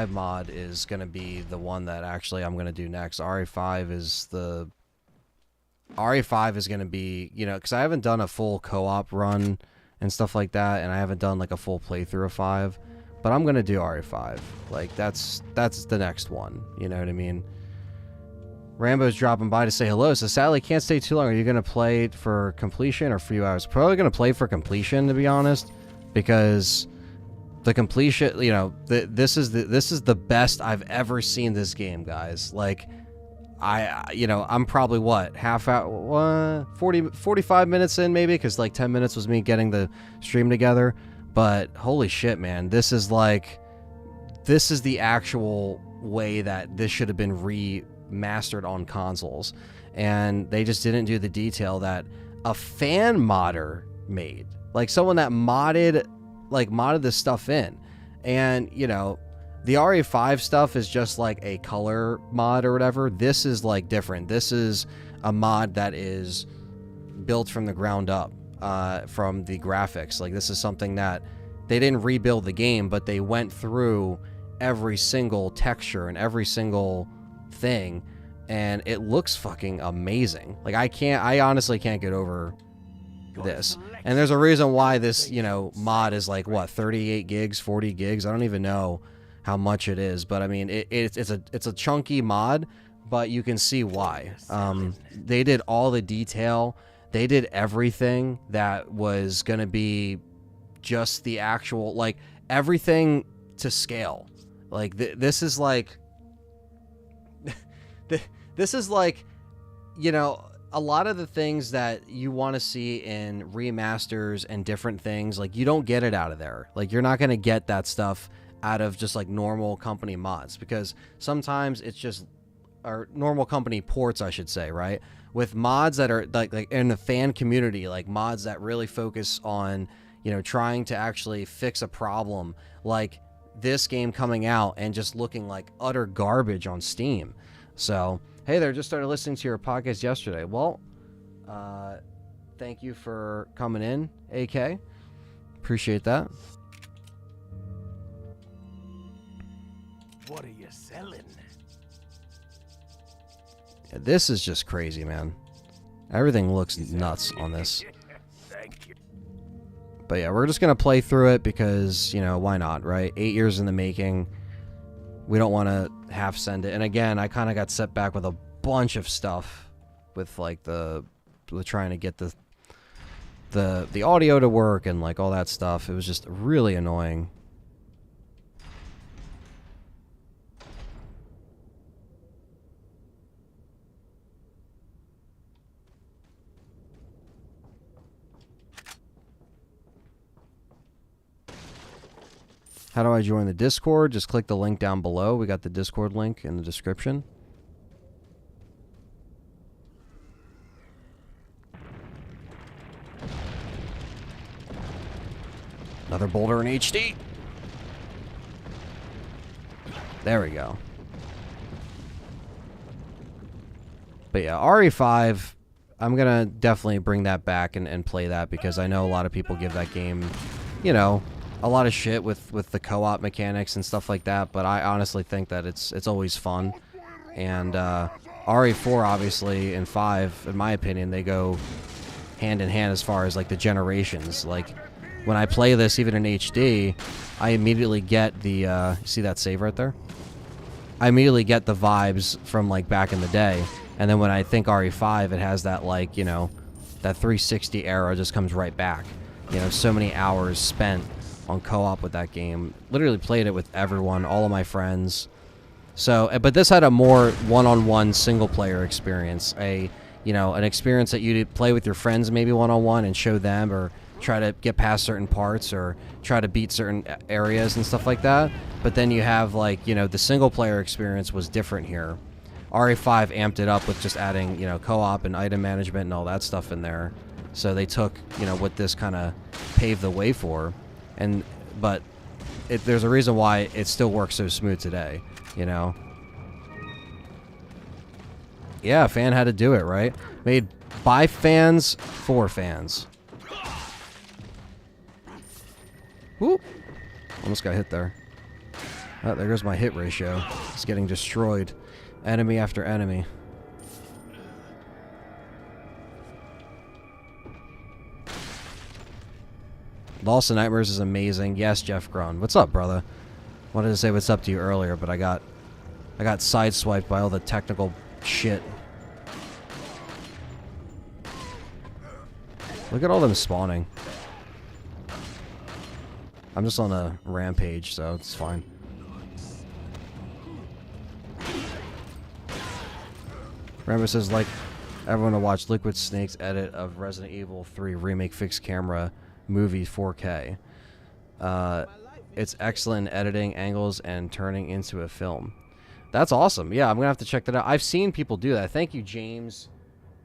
mod is gonna be the one that actually I'm gonna do next. RE5 is gonna be, you know, because I haven't done a full co-op run and stuff like that, and I haven't done like a full playthrough of 5, but I'm gonna do RE5. Like that's the next one. You know what I mean? Rambo's dropping by to say hello. So sadly, can't stay too long. Are you gonna play for completion or a few hours? Probably gonna play for completion, to be honest, because the completion, you know, this is the best I've ever seen this game, guys. Like, you know, I'm probably what, half hour, 45 minutes in maybe, because like 10 minutes was me getting the stream together. But holy shit, man, this is the actual way that this should have been remastered on consoles, and they just didn't do the detail that a fan modder made, like someone that modded this stuff in. And you know, the RE5 stuff is just like a color mod or whatever. This is like different. This is a mod that is built from the ground up, from the graphics. Like, this is something that they didn't rebuild the game, but they went through every single texture and every single thing, and it looks fucking amazing. Like, I honestly can't get over this. And there's a reason why this, you know, mod is like, what, 38 gigs, 40 gigs? I don't even know how much it is, but I mean, it's a chunky mod, but you can see why. They did all the detail. They did everything that was going to be just the actual, like, everything to scale. Like, this is like, this is like, you know, a lot of the things that you want to see in remasters and different things, like, you don't get it out of there. Like, you're not going to get that stuff out of just like normal company mods, because sometimes it's just, or normal company ports, I should say, right? With mods that are like in the fan community, like mods that really focus on, you know, trying to actually fix a problem, like this game coming out and just looking like utter garbage on Steam. So, hey there, just started listening to your podcast yesterday. Well, thank you for coming in, AK. Appreciate that. What are you selling? Yeah, this is just crazy, man. Everything looks nuts on this. Thank you. But yeah, we're just going to play through it because, you know, why not, right? 8 years in the making. We don't want to half send it. And again, I kind of got set back with a bunch of stuff with like the with trying to get the audio to work and like all that stuff. It was just really annoying. How do I join the Discord? Just click the link down below. We got the Discord link in the description. Another boulder in HD. There we go. But yeah, RE5, I'm going to definitely bring that back and play that because I know a lot of people give that game, you know, a lot of shit with the co-op mechanics and stuff like that, but I honestly think that it's always fun. And RE4, obviously, and 5, in my opinion, they go hand in hand as far as like the generations. Like when I play this even in HD, I immediately get the see that save right there? I immediately get the vibes from like back in the day. And then when I think RE5, it has that like, you know, that 360 era just comes right back. You know, so many hours spent on co-op with that game. Literally played it with everyone, all of my friends. So, but this had a more one-on-one single-player experience. You know, an experience that you play with your friends maybe one-on-one and show them, or try to get past certain parts, or try to beat certain areas and stuff like that. But then you have, like, you know, the single-player experience was different here. RE5 amped it up with just adding, you know, co-op and item management and all that stuff in there. So they took, you know, what this kind of paved the way for. But there's a reason why it still works so smooth today, you know? Yeah, fan had to do it, right? Made by fans, for fans. Whoop! Almost got hit there. Oh, there goes my hit ratio. It's getting destroyed. Enemy after enemy. Lost in Nightmares is amazing. Yes, Jeff Grun. What's up, brother? Wanted to say what's up to you earlier, but I got sideswiped by all the technical shit. Look at all them spawning. I'm just on a rampage, so it's fine. Remember, says like everyone to watch Liquid Snake's edit of Resident Evil 3 Remake Fixed Camera movie 4K. It's excellent in editing angles and turning into a film. That's awesome. Yeah, I'm gonna have to check that out. I've seen people do that. Thank you, James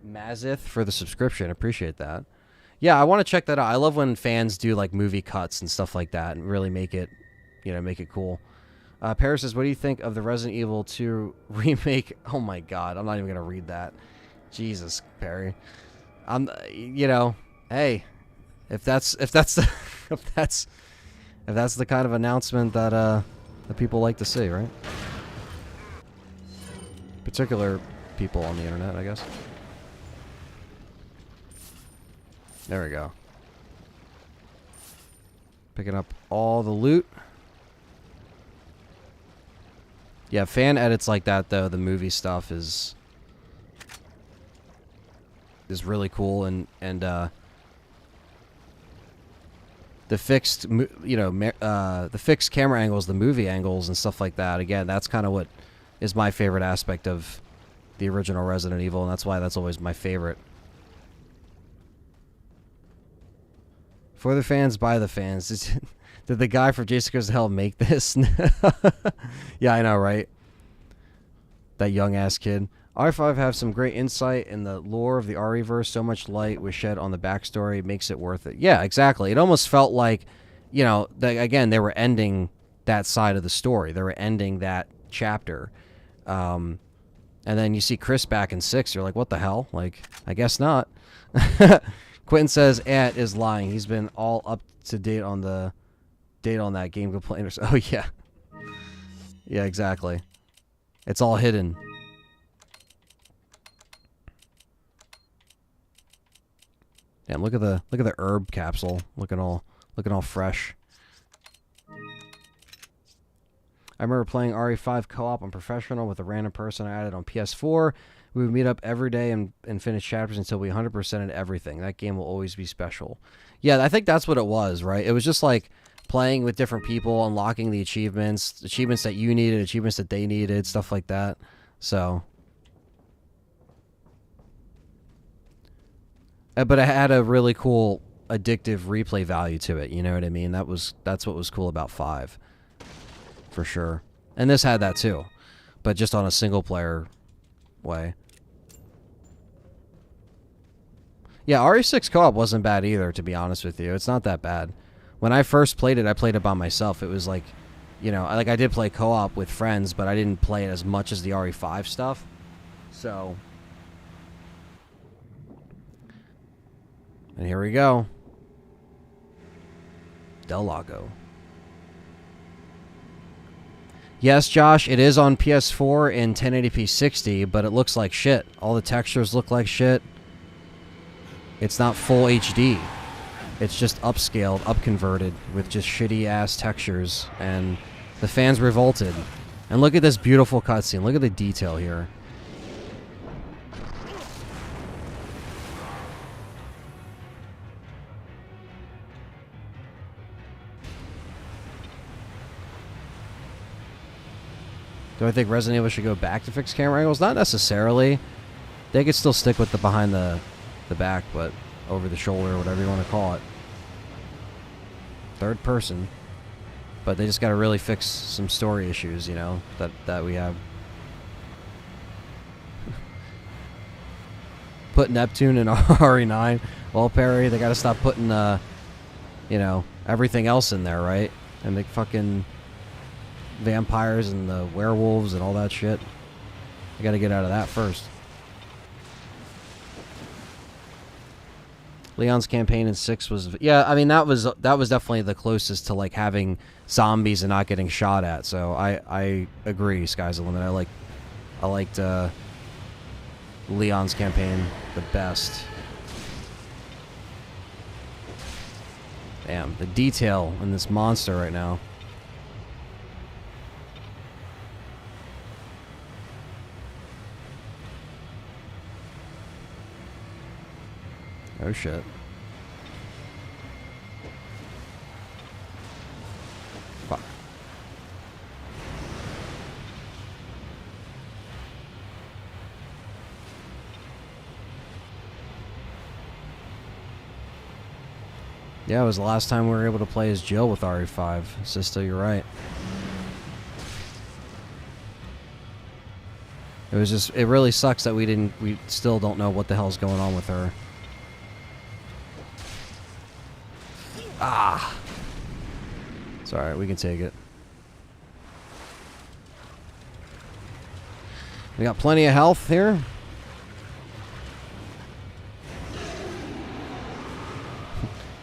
Mazith, for the subscription. Appreciate that. Yeah, I want to check that out. I love when fans do like movie cuts and stuff like that and really make it, you know, make it cool. Paris says, what do you think of the Resident Evil 2 remake? Oh my god, I'm not even gonna read that. Jesus, Perry. You know, hey, if that's the if that's the kind of announcement that that people like to see, right? Particular people on the internet, I guess. There we go. Picking up all the loot. Yeah, fan edits like that, though, the movie stuff is really cool, and the fixed, you know, the fixed camera angles, the movie angles, and stuff like that. Again, that's kind of what is my favorite aspect of the original Resident Evil, and that's why that's always my favorite. For the fans, by the fans. Did the guy from Jason Goes to Hell make this? Yeah, I know, right? That young-ass kid. R5 have some great insight in the lore of the RE-verse. So much light was shed on the backstory. It makes it worth it. Yeah, exactly. It almost felt like, you know, again, they were ending that side of the story. They were ending that chapter. And then you see Chris back in 6. You're like, what the hell? Like, I guess not. Quentin says Ant is lying. He's been all up to date on that game complainers. Oh yeah. Yeah, exactly. It's all hidden. Damn, look at the herb capsule. Looking all fresh. I remember playing RE5 co-op on Professional with a random person I added on PS4. We would meet up every day and finish chapters until we 100%ed everything. That game will always be special. Yeah, I think that's what it was, right? It was just like playing with different people, unlocking the achievements that you needed, achievements that they needed, stuff like that. So, but it had a really cool addictive replay value to it. You know what I mean? That's what was cool about 5, for sure. And this had that too, but just on a single player way. Yeah, RE6 co-op wasn't bad either, to be honest with you. It's not that bad. When I first played it, I played it by myself. It was like, you know, I did play co-op with friends, but I didn't play it as much as the RE5 stuff. So, and here we go. Del Lago. Yes, Josh, it is on PS4 in 1080p 60, but it looks like shit. All the textures look like shit. It's not full HD. It's just upscaled, upconverted, with just shitty-ass textures, and the fans revolted. And look at this beautiful cutscene. Look at the detail here. Do I think Resident Evil should go back to fixed camera angles? Not necessarily. They could still stick with the behind the back, but over the shoulder, whatever you want to call it. Third person. But they just got to really fix some story issues, you know, that we have. Put Neptune in RE9. Well, Perry, they got to stop putting, you know, everything else in there, right? And the fucking vampires and the werewolves and all that shit. I got to get out of that first. Leon's campaign in 6 was, yeah, I mean, that was definitely the closest to like having zombies and not getting shot at. So I agree, Sky's the Limit. I liked Leon's campaign the best. Damn, the detail in this monster right now. Oh shit. Fuck. Yeah, it was the last time we were able to play as Jill with RE5. Sister, you're right. It was just, it really sucks that we still don't know what the hell's going on with her. Ah! It's alright, we can take it. We got plenty of health here.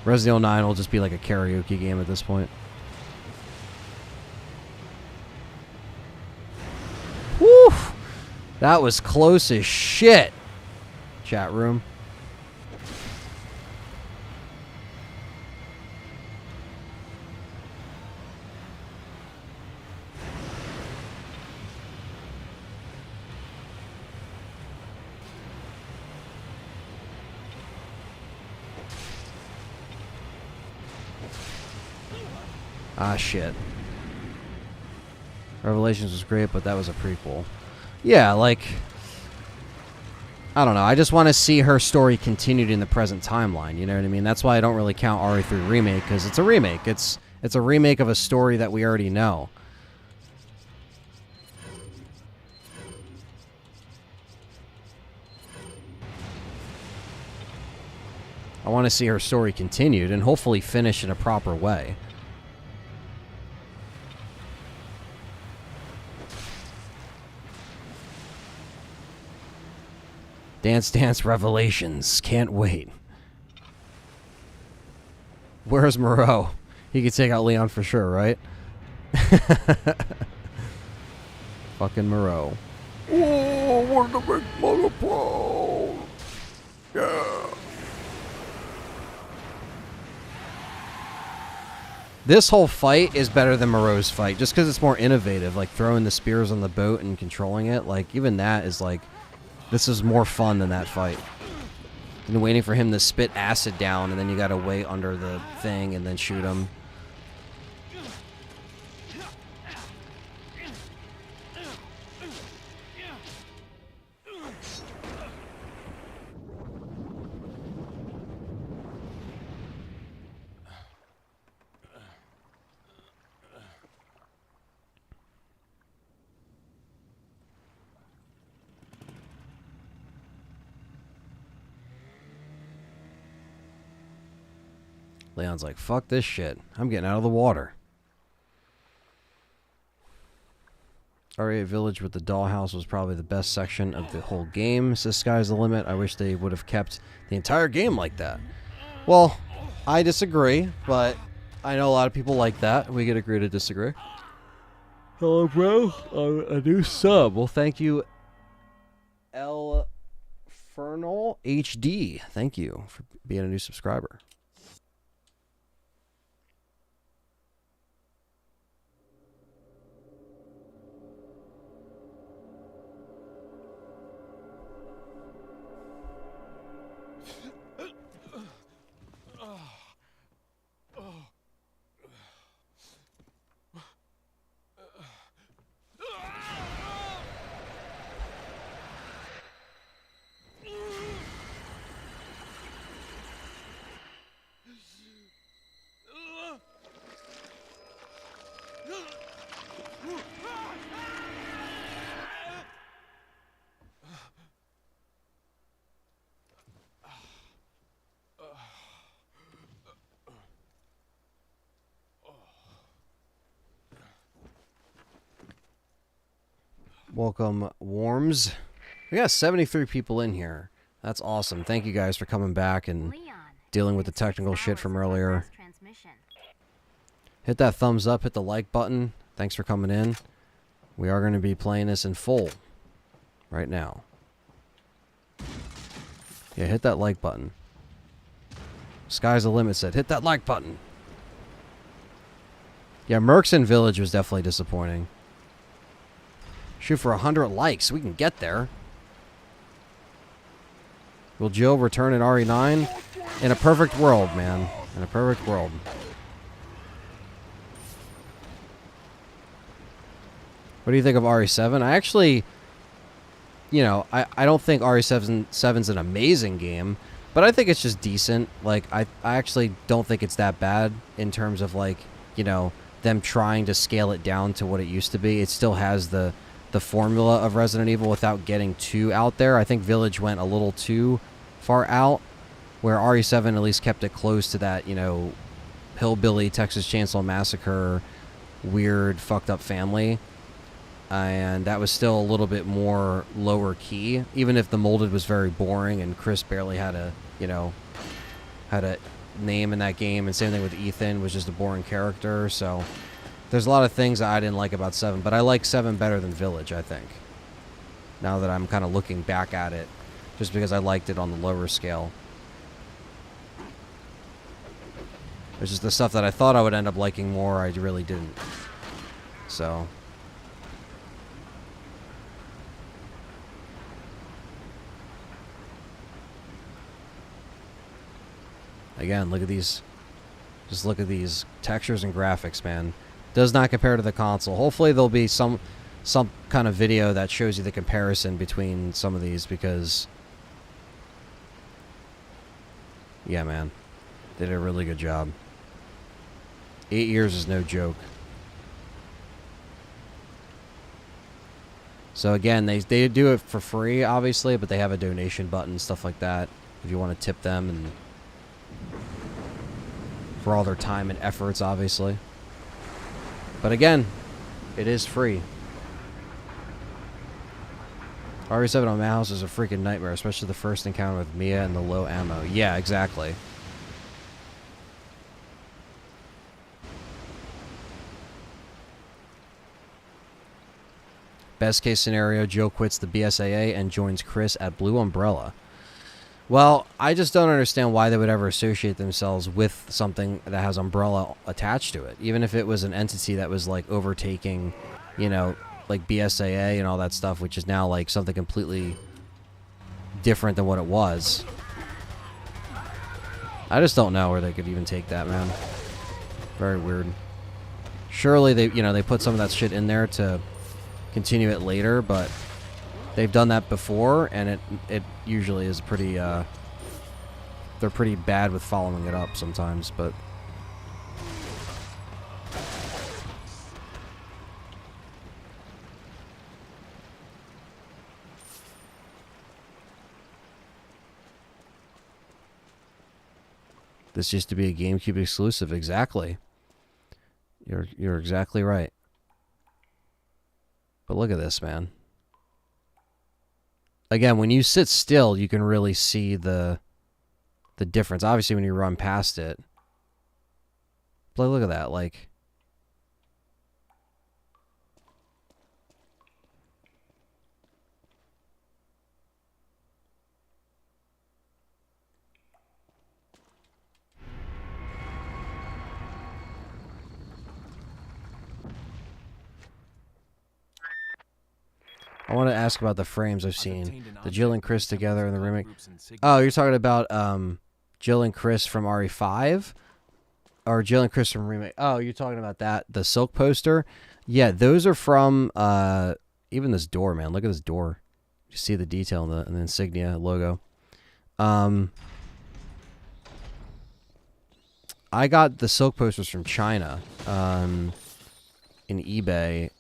Resident Evil 9 will just be like a karaoke game at this point. Woo! That was close as shit. Chat room. Ah, shit. Revelations was great, but that was a prequel. Yeah, like, I don't know. I just want to see her story continued in the present timeline. You know what I mean? That's why I don't really count RE3 Remake, because it's a remake. It's a remake of a story that we already know. I want to see her story continued and hopefully finish in a proper way. Dance Dance Revelations. Can't wait. Where's Moreau? He could take out Leon for sure, right? Fucking Moreau. Oh, what the big mother pro. Yeah. This whole fight is better than Moreau's fight, just because it's more innovative, like throwing the spears on the boat and controlling it. Like, even that is like This is more fun than that fight. And waiting for him to spit acid down, and then you gotta wait under the thing and then shoot him. Leon's like, fuck this shit. I'm getting out of the water. RE8 Village with the dollhouse was probably the best section of the whole game. Says Sky's the limit. I wish they would have kept the entire game like that. Well, I disagree, but I know a lot of people like that. We could agree to disagree. Hello, bro. A new sub. Well, thank you, L. Fernal HD. Thank you for being a new subscriber. Welcome, Worms. We got 73 people in here. That's awesome. Thank you guys for coming back and dealing with the technical shit from earlier. Hit that thumbs up, hit the like button. Thanks for coming in. We are going to be playing this in full right now. Yeah, hit that like button. Sky's the limit said, hit that like button. Yeah, Mercs in Village was definitely disappointing. Shoot for 100 likes. We can get there. Will Jill return in RE9? In a perfect world, man. In a perfect world. What do you think of RE7? I actually, you know, I don't think RE7's an amazing game, but I think it's just decent. Like, I actually don't think it's that bad in terms of, like, you know, them trying to scale it down to what it used to be. It still has the formula of Resident Evil without getting too out there. I think Village went a little too far out, where RE7 at least kept it close to that, you know, hillbilly Texas Chainsaw Massacre, weird, fucked up family. And that was still a little bit more lower key, even if the molded was very boring and Chris barely had a, you know, had a name in that game. And same thing with Ethan, was just a boring character. So there's a lot of things that I didn't like about 7, but I like 7 better than Village, I think. Now that I'm kind of looking back at it, just because I liked it on the lower scale. It's just the stuff that I thought I would end up liking more, I really didn't. So again, look at these. Just look at these textures and graphics, man. Does not compare to the console. Hopefully there'll be some kind of video that shows you the comparison between some of these, because yeah, man, they did a really good job. 8 years is no joke. So again, they do it for free, obviously, but they have a donation button, stuff like that, if you want to tip them, and for all their time and efforts, obviously. But again, it is free. RE7 on mouse is a freaking nightmare, especially the first encounter with Mia and the low ammo. Yeah, exactly. Best case scenario, Jill quits the BSAA and joins Chris at Blue Umbrella. Well, I just don't understand why they would ever associate themselves with something that has Umbrella attached to it. Even if it was an entity that was, like, overtaking, you know, like BSAA and all that stuff, which is now, like, something completely different than what it was. I just don't know where they could even take that, man. Very weird. Surely they, you know, they put some of that shit in there to continue it later, but they've done that before, and it usually is pretty, they're pretty bad with following it up sometimes, but... This used to be a GameCube exclusive, exactly. You're exactly right. But look at this, man. Again, when you sit still, you can really see the difference. Obviously, when you run past it. But look at that, like... I want to ask about the frames I've seen. The Jill and Chris together in the remake. Oh, you're talking about Jill and Chris from RE5? Or Jill and Chris from remake. Oh, you're talking about that. The Silk poster? Yeah, those are from even this door, man. Look at this door. You see the detail in the insignia logo. I got the Silk posters from China in eBay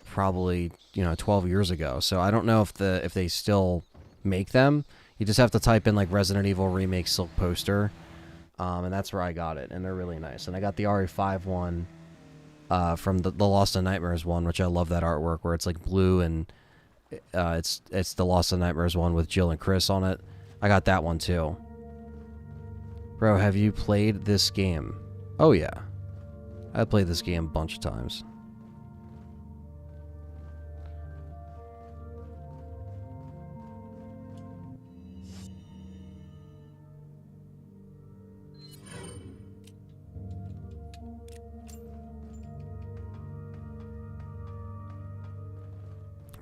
probably, 12 years ago. So I don't know if they still make them. You just have to type in like Resident Evil Remake Silk poster, and that's where I got it. And they're really nice. And I got the RE5 one from the Lost in Nightmares one, which I love that artwork where it's like blue and it's the Lost in Nightmares one with Jill and Chris on it. I got that one too. Bro, have you played this game? Oh yeah, I played this game a bunch of times.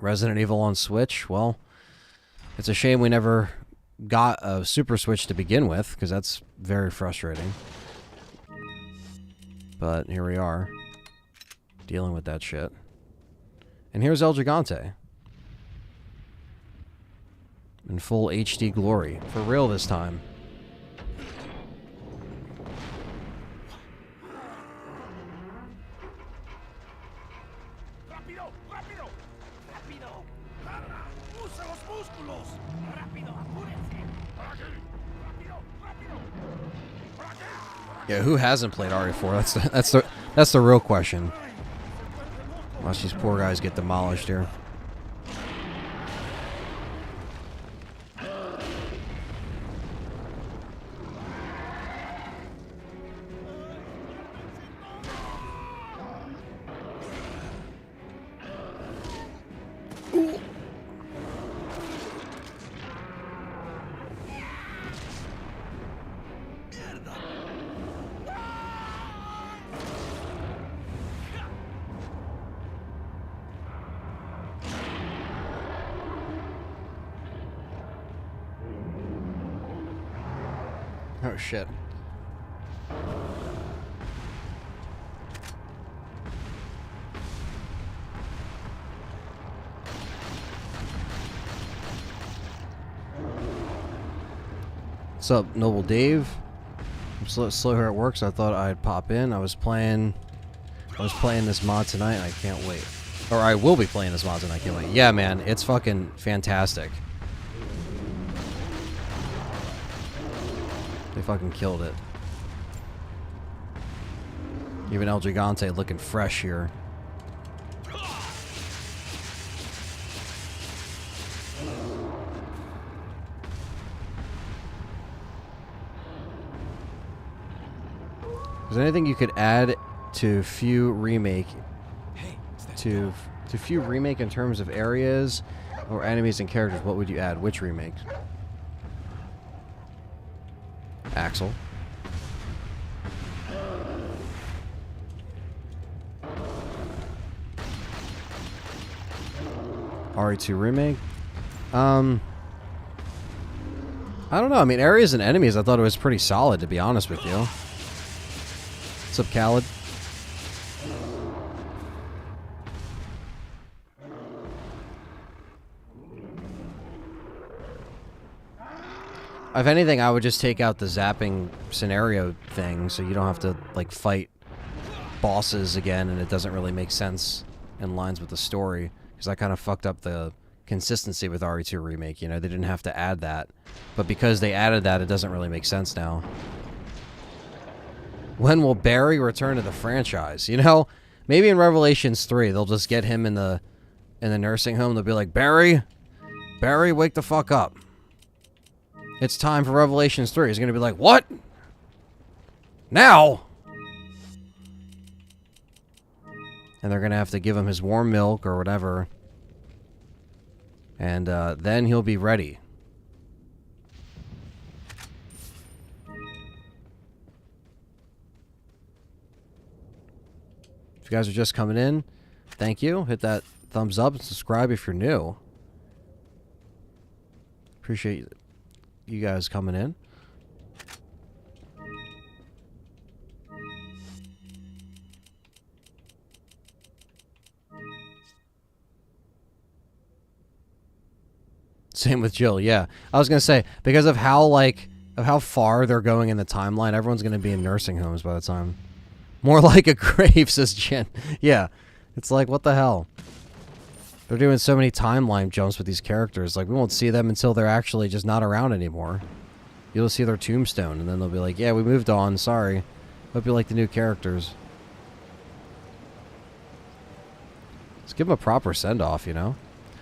Resident Evil on Switch, well, it's a shame we never got a Super Switch to begin with, because that's very frustrating. But here we are, dealing with that shit. And here's El Gigante. In full HD glory. For real this time. Yeah, who hasn't played RE4? That's the real question. Watch these poor guys get demolished here. Oh shit. What's up, Noble Dave? I'm slow here at work, so I thought I'd pop in. I was playing this mod tonight, and I can't wait. Or I will be playing this mod tonight, I can't wait. Yeah, man, it's fucking fantastic. They fucking killed it. Even El Gigante looking fresh here. Is there anything you could add to Few Remake to Few Remake in terms of areas or enemies and characters? What would you add? Which remake? Axel. RE2 remake. I don't know. I mean, areas and enemies, I thought it was pretty solid, to be honest with you. What's up, Khaled? If anything, I would just take out the zapping scenario thing so you don't have to, like, fight bosses again and it doesn't really make sense in lines with the story. Because I kind of fucked up the consistency with RE2 Remake, you know? They didn't have to add that. But because they added that, it doesn't really make sense now. When will Barry return to the franchise? You know, maybe in Revelations 3, they'll just get him in the nursing home. They'll be like, Barry, wake the fuck up. It's time for Revelations 3. He's going to be like, what? Now? And they're going to have to give him his warm milk or whatever. And then he'll be ready. If you guys are just coming in, thank you. Hit that thumbs up and subscribe if you're new. Appreciate you guys coming in. Same with Jill, yeah. I was gonna say, because of how far they're going in the timeline, everyone's gonna be in nursing homes by the time. More like a grave, says Jen. Yeah. It's like, what the hell? They're doing so many timeline jumps with these characters. Like, we won't see them until they're actually just not around anymore. You'll see their tombstone, and then they'll be like, yeah, we moved on, sorry. Hope you like the new characters. Let's give them a proper send-off, you know?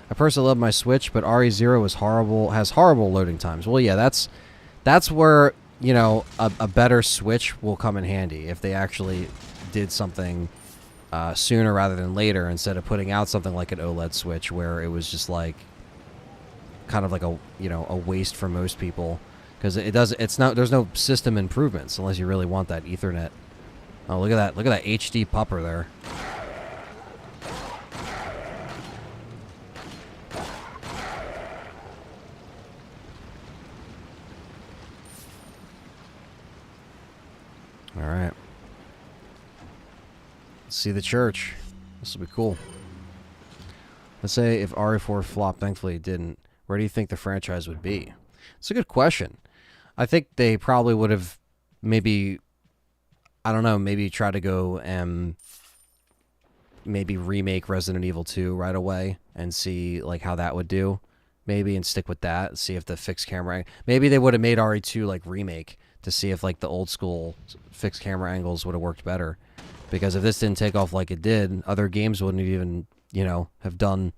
I personally love my Switch, but RE0 is horrible, has horrible loading times. Well, yeah, that's where, you know, a better Switch will come in handy if they actually did something sooner rather than later, instead of putting out something like an OLED Switch where it was just like kind of like a, you know, a waste for most people, because there's no system improvements unless you really want that Ethernet. Oh, look at that HD pupper there. All right. Let's see the church. This will be cool. Let's say if RE4 flopped, thankfully it didn't, where do you think the franchise would be? It's a good question. I think they probably would have maybe, I don't know, maybe try to go and maybe remake Resident Evil 2 right away and see like how that would do. Maybe, and stick with that. See if the fixed camera, maybe they would have made RE2 like remake to see if like the old school fixed camera angles would have worked better. Because if this didn't take off like it did, other games wouldn't even, you know, have done,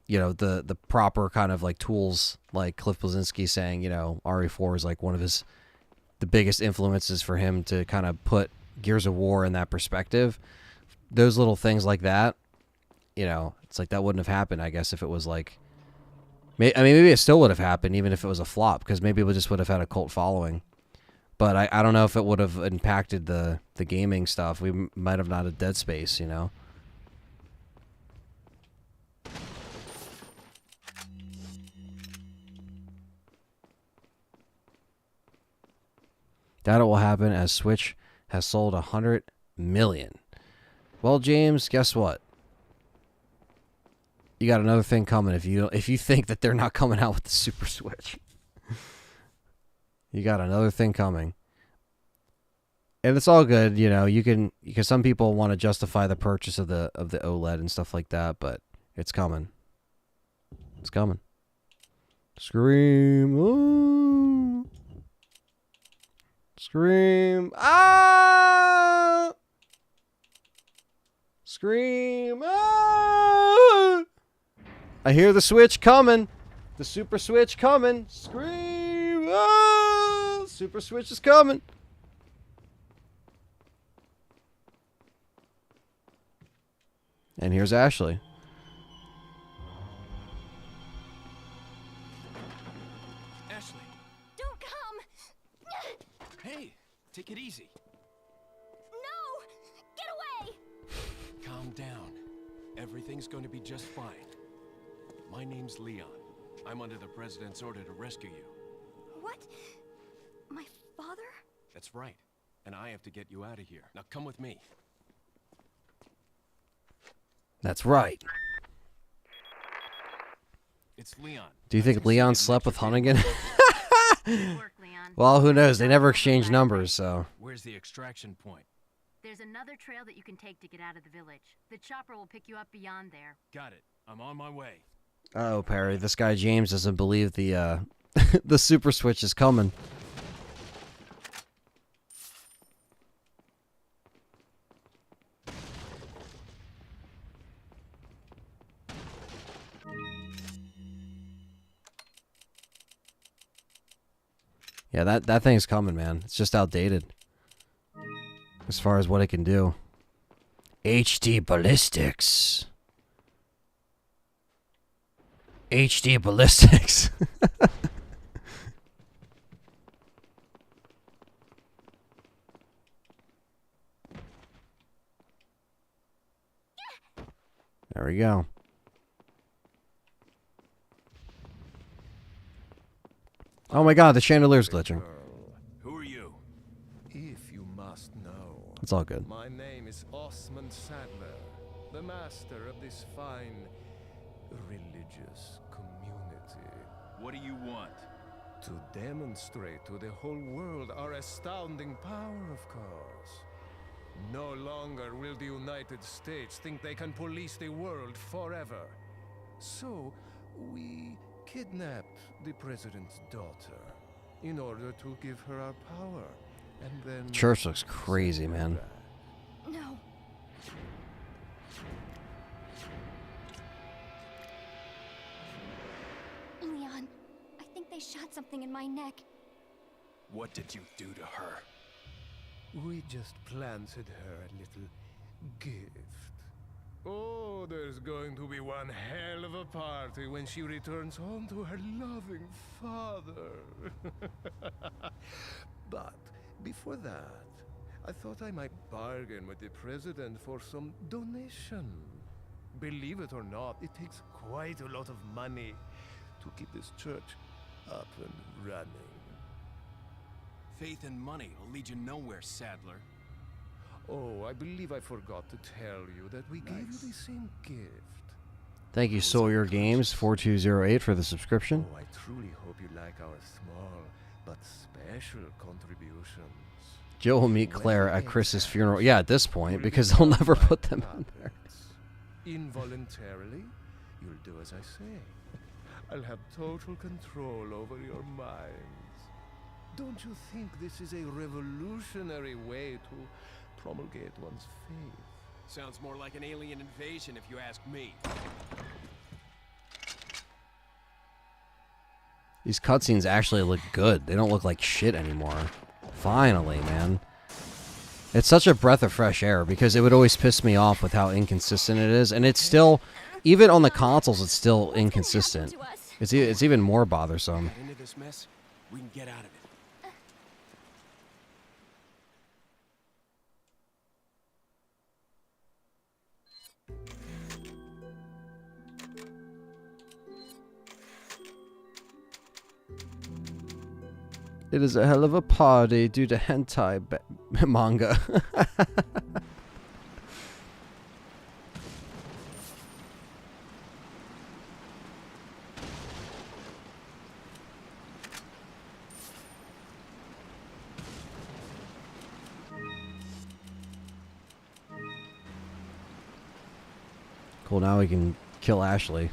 you know, the proper kind of like tools, like Cliff Bleszinski saying, you know, RE4 is like one of the biggest influences for him to kind of put Gears of War in that perspective. Those little things like that, you know, it's like that wouldn't have happened, I guess, if it was like, I mean, maybe it still would have happened even if it was a flop, because maybe it just would have had a cult following. But I don't know if it would have impacted the gaming stuff. We might have not had Dead Space, you know. That will happen as Switch has sold 100 million. Well, James, guess what? You got another thing coming if you think that they're not coming out with the Super Switch. You got another thing coming. And it's all good, you know, because some people want to justify the purchase of the OLED and stuff like that, but it's coming. It's coming. Scream. Ooh. Scream. Ah! Scream. Ah! I hear the Switch coming. The Super Switch coming. Scream. Ah! Super Switch is coming. And here's Ashley. Ashley. Don't come! Hey, take it easy. No! Get away! Calm down. Everything's going to be just fine. My name's Leon. I'm under the President's order to rescue you. What? My father? That's right. And I have to get you out of here. Now come with me. That's right. It's Leon. Do you think Leon slept with Hunnigan? Good work, Leon. Well, who knows? They never exchanged numbers, so. Where's the extraction point? There's another trail that you can take to get out of the village. The chopper will pick you up beyond there. Got it. I'm on my way. Oh, Perry, this guy James doesn't believe the the super switch is coming. Yeah, that thing's coming, man. It's just outdated as far as what it can do. HD ballistics. HD ballistics. There we go. Oh my god, the chandelier's glitching. Who are you? If you must know, It's all good. my name is Osmond Sadler, the master of this fine religious community. What do you want? To demonstrate to the whole world our astounding power, of course. No longer will the United States think they can police the world forever. So, we kidnapped the president's daughter in order to give her our power, and then Church looks crazy, send her man. back. No. Leon, I think they shot something in my neck. What did you do to her? We just planted her a little gift. Oh, there's going to be one hell of a party when she returns home to her loving father. But before that, I thought I might bargain with the president for some donation. Believe it or not, it takes quite a lot of money to keep this church up and running. Faith and money will lead you nowhere, Sadler. Oh, I believe I forgot to tell you that we gave you the same gift. Thank you, Sawyer Games 4208 for the subscription. Oh, I truly hope you like our small but special contributions. Jill will meet Claire at Chris's funeral. Yeah, at this point, because they'll never put them in there. Involuntarily, you'll do as I say. I'll have total control over your minds. Don't you think this is a revolutionary way to promulgate one's faith? Sounds more like an alien invasion if you ask me. These cutscenes actually look good. They don't look like shit anymore. Finally, man. It's such a breath of fresh air because it would always piss me off with how inconsistent it is. And it's still, even on the consoles, it's still inconsistent. It's even more bothersome. Get into this mess, we can get out of it. It is a hell of a party due to hentai manga. Cool, now we can kill Ashley.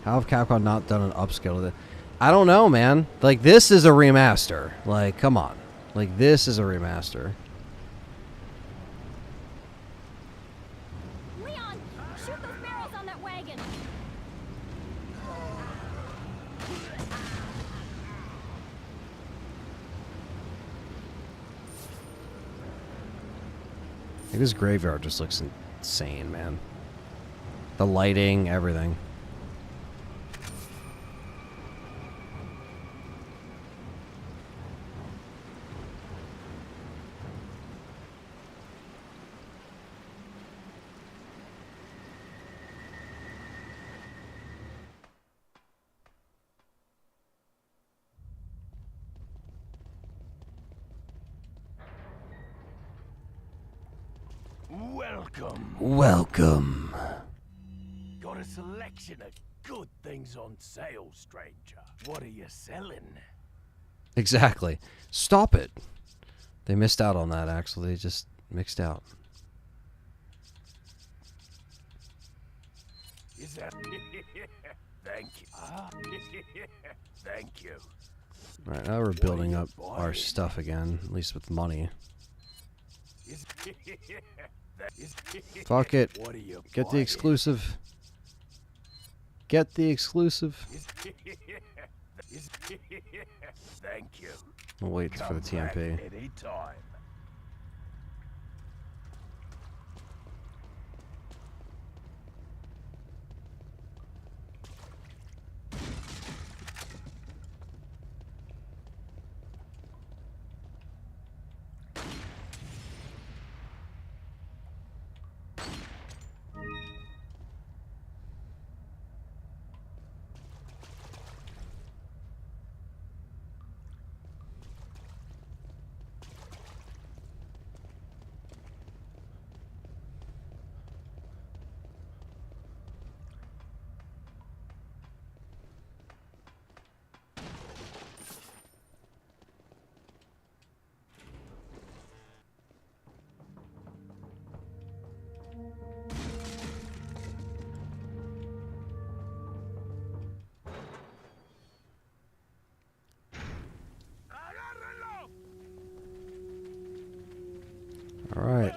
How have Capcom not done an upscale of it? I don't know, man. Like, this is a remaster. Like, come on. Like, this is a remaster. Leon, shoot those barrels on that wagon. Like, this graveyard just looks insane, man. The lighting, everything. Welcome. Welcome. Got a selection of good things on sale, stranger. What are you selling? Exactly. Stop it. They missed out on that, Axel. They just mixed out. Is that... Thank you. Thank you. Alright, now we're building up our stuff again, at least with money. Fuck it. What are you Get the exclusive. Get the exclusive. Thank you. We'll wait for the TMP. Anytime. All right.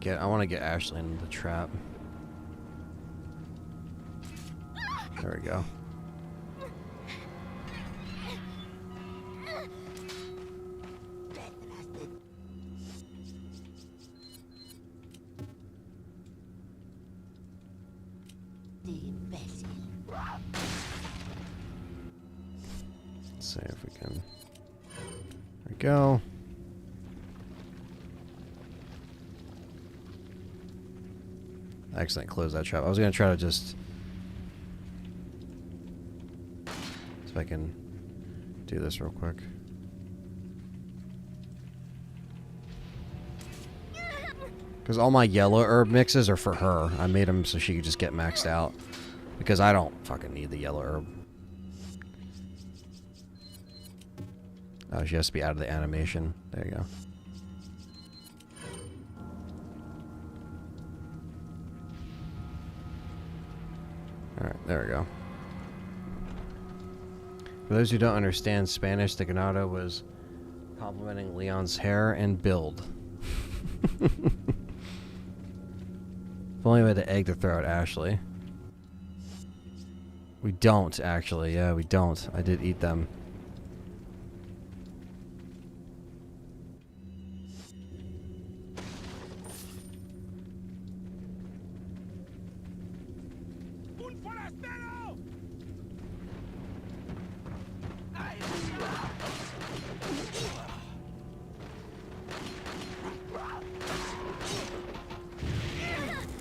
I want to get Ashley into the trap. There we go. Let's see if we can. There we go. I accidentally closed that trap. I was gonna try to just see if I can do this real quick. Because all my yellow herb mixes are for her. I made them so she could just get maxed out. Because I don't fucking need the yellow herb. Oh, she has to be out of the animation. There you go. Alright, there we go. For those who don't understand Spanish, the ganado was complimenting Leon's hair and build. If only we had the egg to throw at Ashley. We don't, actually. Yeah, we don't. I did eat them.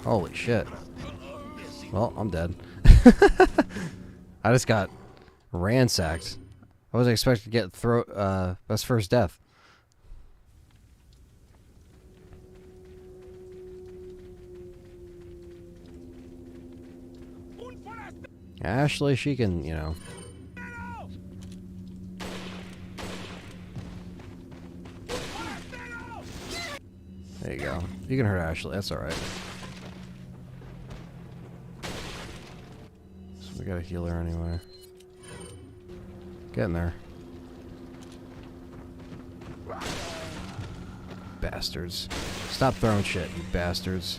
Holy shit. Well, I'm dead. I just got ransacked. I wasn't expecting to get best first death. Ashley, she can, you know. There you go. You can hurt Ashley. That's alright. So we got a healer anyway. Get in there. Bastards. Stop throwing shit, you bastards.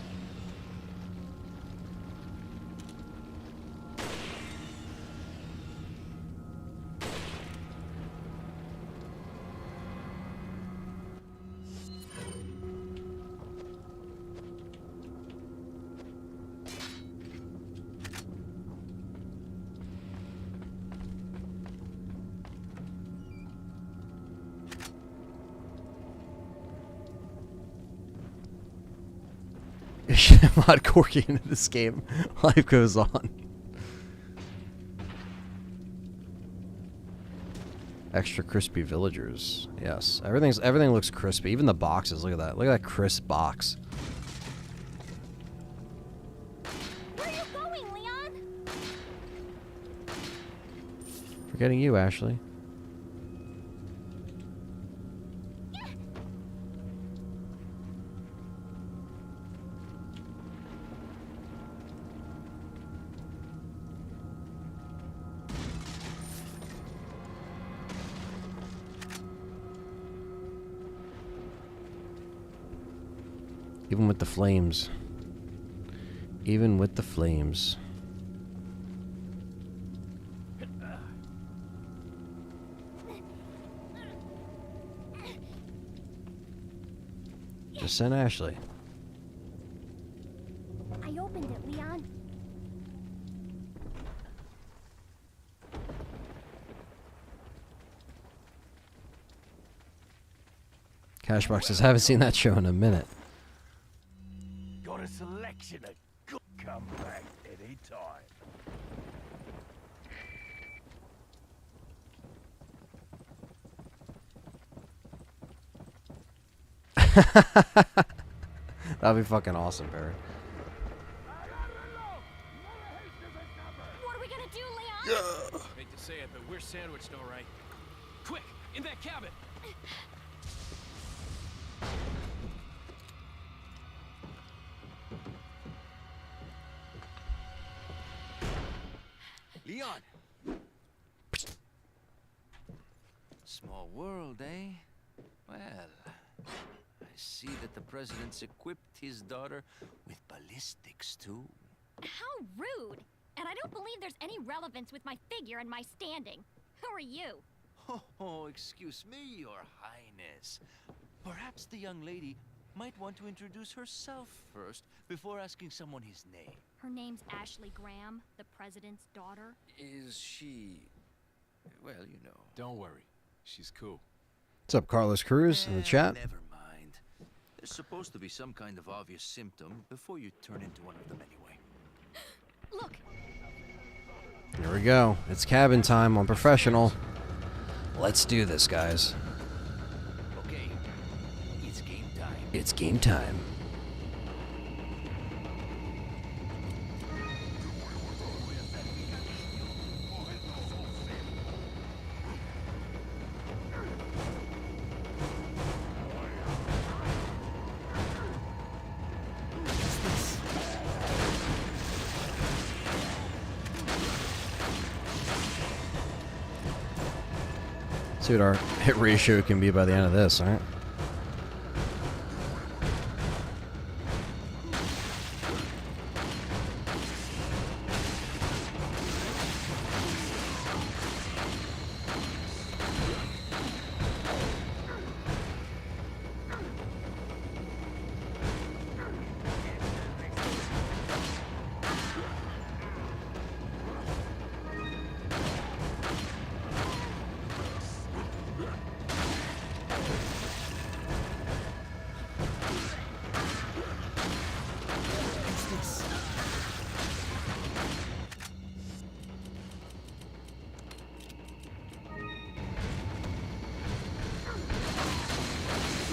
should mod Corky into this game. Life goes on. Extra crispy villagers. Yes, everything looks crispy. Even the boxes. Look at that. Look at that crisp box. Where are you going, Leon? Forgetting you, Ashley. Even with the flames. Even with the flames. Just send Ashley. I opened it, Leon. Cashbox says, haven't seen that show in a minute. Got a selection of good. Come back anytime. That'd be fucking awesome, Barry. What are we gonna do, Leon? Hate to say it, but we're sandwiched all right. Quick, in that cabin! Leon! Small world, eh? Well, I see that the president's equipped his daughter with ballistics, too. How rude! And I don't believe there's any relevance with my figure and my standing. Who are you? Oh, excuse me, Your Highness. Perhaps the young lady might want to introduce herself first before asking someone his name. Her name's Ashley Graham, the president's daughter. Is she... well, you know. Don't worry. She's cool. What's up, Carlos Cruz in the chat? Never mind. There's supposed to be some kind of obvious symptom before you turn into one of them anyway. Look, Here we go. It's cabin time on Professional. Let's do this, guys. Okay, it's game time. It's game time. See what our hit ratio can be by the end of this, alright?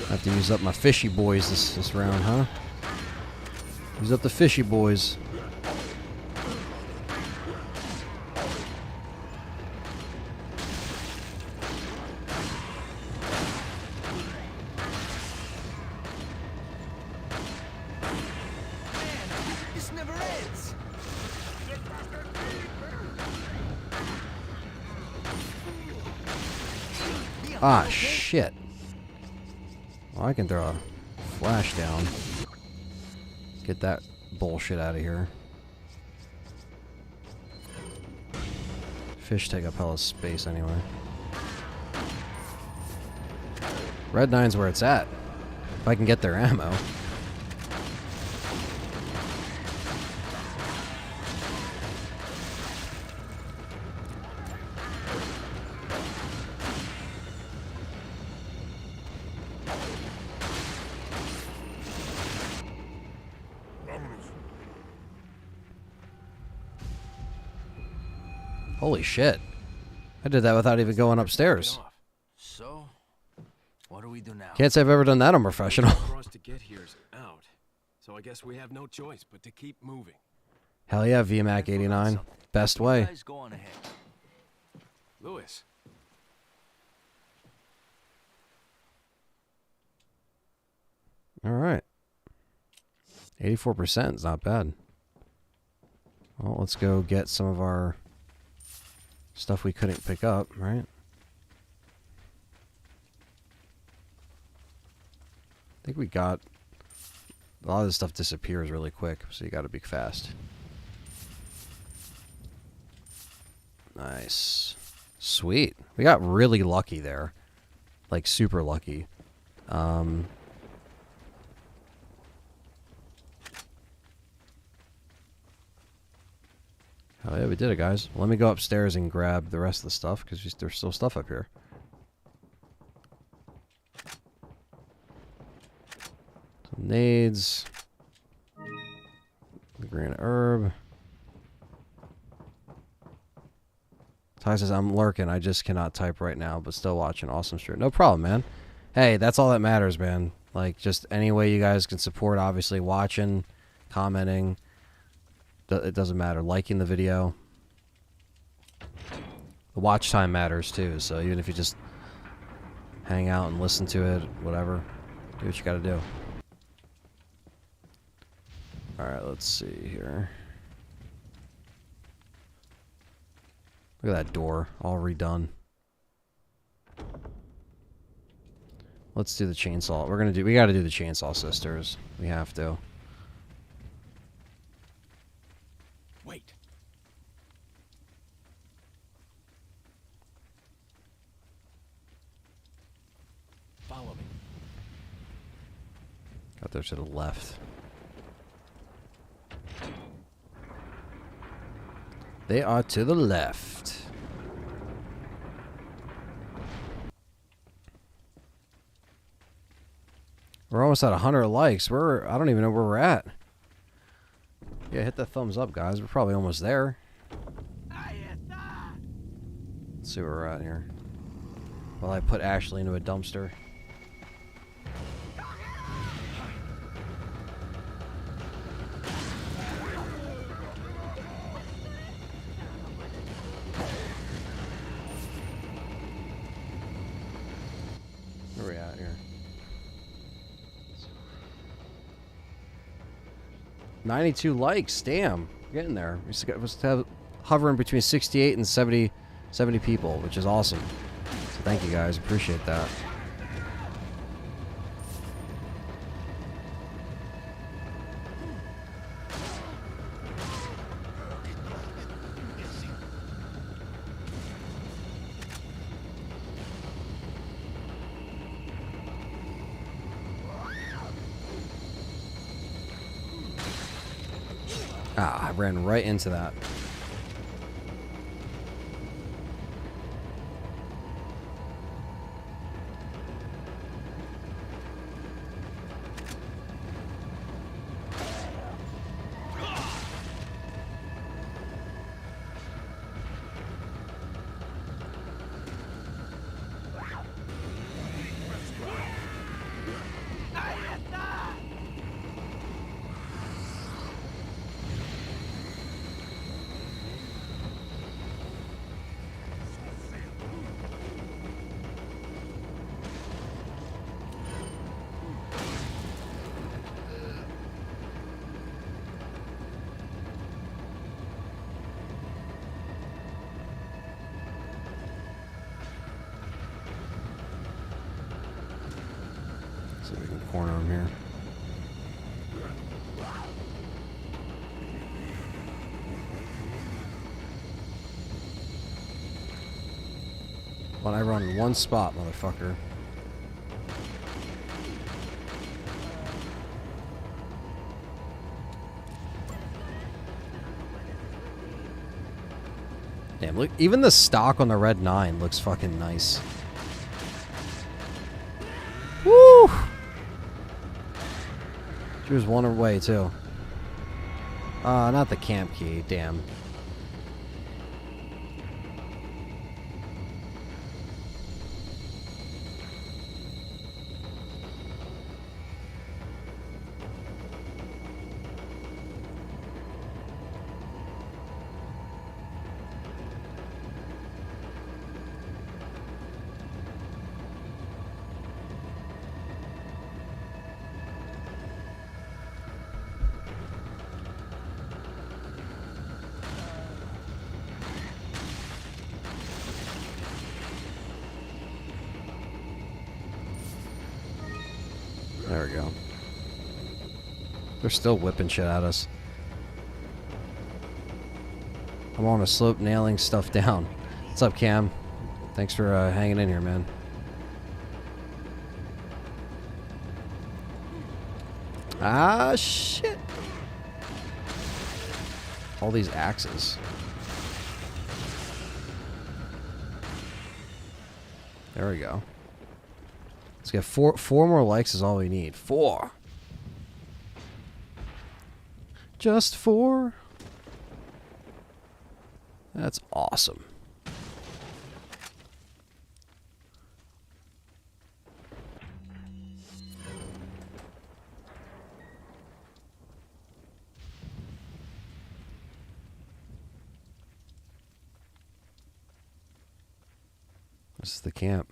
Have to use up my fishy boys this round, huh? Use up the fishy boys. This never ends! Ah, shit. Well, I can throw a flash down. Get that bullshit out of here. Fish take up hella space anyway. Red 9's where it's at. If I can get their ammo. Holy shit. I did that without even going upstairs. So, what do we do now? Can't say I've ever done that unprofessional. For us to get here's out. So I guess we have no choice but to keep moving. Hell yeah, VMAC 89. Best way. You guys go on ahead. Lewis. Alright. 84% is not bad. Well, let's go get some of our stuff we couldn't pick up, right? I think we got... A lot of this stuff disappears really quick, so you gotta be fast. Nice. Sweet. We got really lucky there. Like, super lucky. Hell yeah, we did it, guys. Let me go upstairs and grab the rest of the stuff, because there's still stuff up here. Some nades. The green herb. Ty says, I'm lurking. I just cannot type right now, but still watching. Awesome stream. No problem, man. Hey, that's all that matters, man. Like, just any way you guys can support, obviously, watching, commenting. It doesn't matter. Liking the video. The watch time matters, too. So even if you just hang out and listen to it, whatever, do what you gotta do. Alright, let's see here. Look at that door, all redone. Let's do the chainsaw. We gotta do the Chainsaw Sisters. We have to. Wait. Follow me. Got there to the left. They are to the left. We're almost at 100 likes. I don't even know where we're at. Yeah, hit the thumbs up, guys. We're probably almost there. Let's see where we're at here. While I put Ashley into a dumpster. Where are we at here? 92 likes. Damn. We're getting there. We're hovering between 68 and 70 people, which is awesome. So thank you guys. Appreciate that. Ah, I ran right into that. See if we can corner him here. When I run in one spot, motherfucker. Damn, look, even the stock on the Red 9 looks fucking nice. Woo! She was one away, too. Not the camp key, damn. There we go. They're still whipping shit at us. I'm on a slope nailing stuff down. What's up, Cam? Thanks for hanging in here, man. Ah, shit. All these axes. There we go. Let's get four more likes is all we need. 4. Just 4. That's awesome. This is the camp.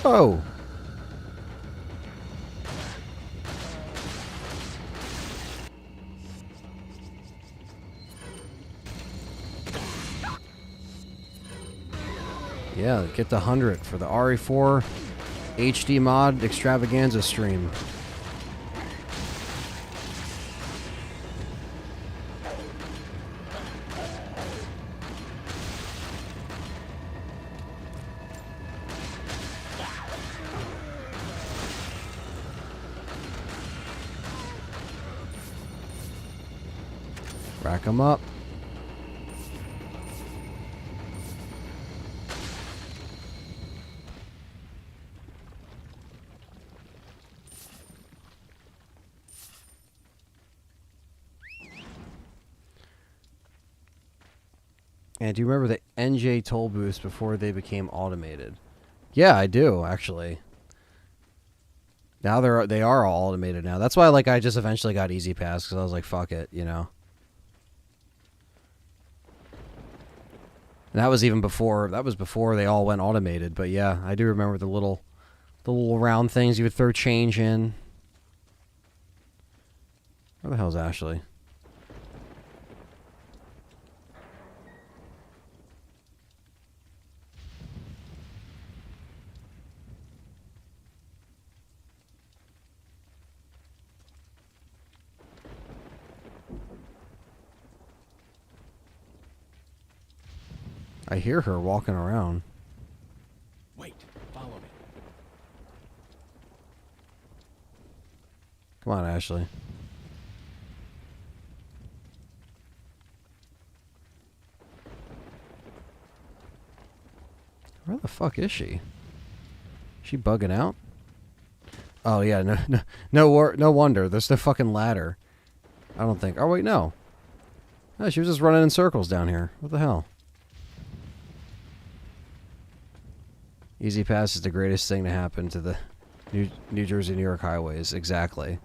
Oh. Yeah, get the 100 for the RE4 HD mod extravaganza stream. Rack them up. And do you remember the NJ toll booths before they became automated? Yeah, I do, actually. Now they are all automated now. That's why I just eventually got Easy Pass because I was like, fuck it, you know. And that was even before they all went automated. But yeah, I do remember the little round things you would throw change in. Where the hell's Ashley? I hear her walking around. Wait, follow me. Come on, Ashley. Where the fuck is she? Is she bugging out? Oh yeah, no wonder. There's no fucking ladder. I don't think. Oh wait, no. No, she was just running in circles down here. What the hell? Easy Pass is the greatest thing to happen to the New Jersey, New York highways. Exactly.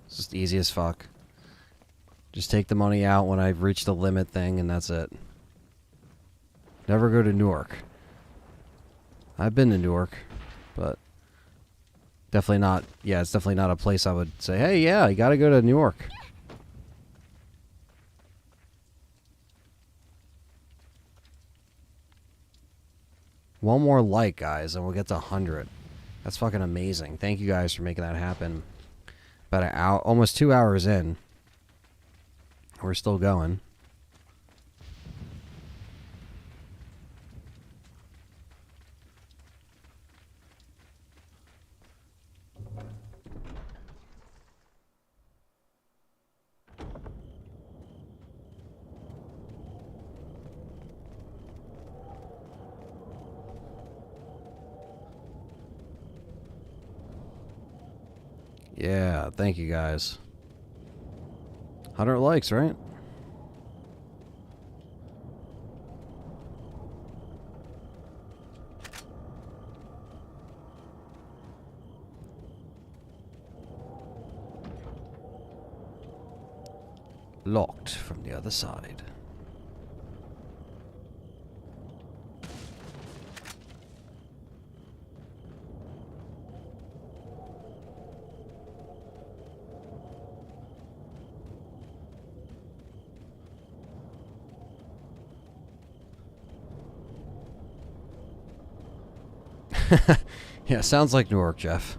It's just easy as fuck. Just take the money out when I reach the limit thing, and that's it. Never go to Newark. I've been to Newark, but definitely not. Yeah, it's definitely not a place I would say, hey, yeah, you gotta go to Newark. One more like, guys, and we'll get to 100. That's fucking amazing. Thank you guys for making that happen. About an hour, almost 2 hours in. We're still going. Yeah, thank you guys. 100 likes, right? Locked from the other side. Yeah, sounds like Newark, Jeff.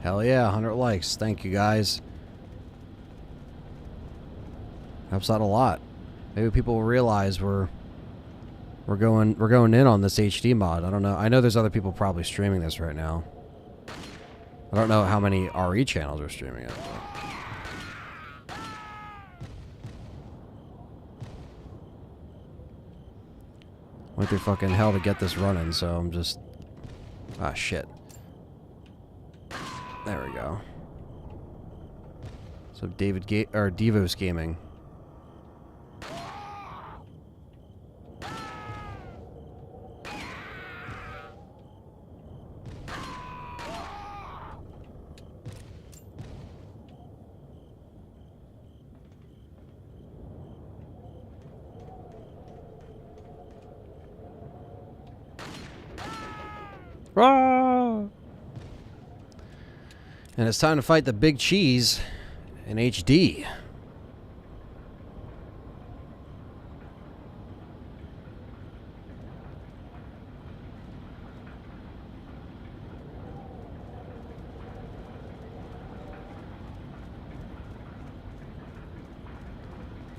Hell yeah, 100 likes. Thank you guys. Helps out a lot. Maybe people will realize we're going in on this HD mod. I don't know. I know there's other people probably streaming this right now. I don't know how many RE channels are streaming it. Went through fucking hell to get this running, so I'm just... Ah, shit. There we go. So Devos Gaming. And it's time to fight the big cheese in HD.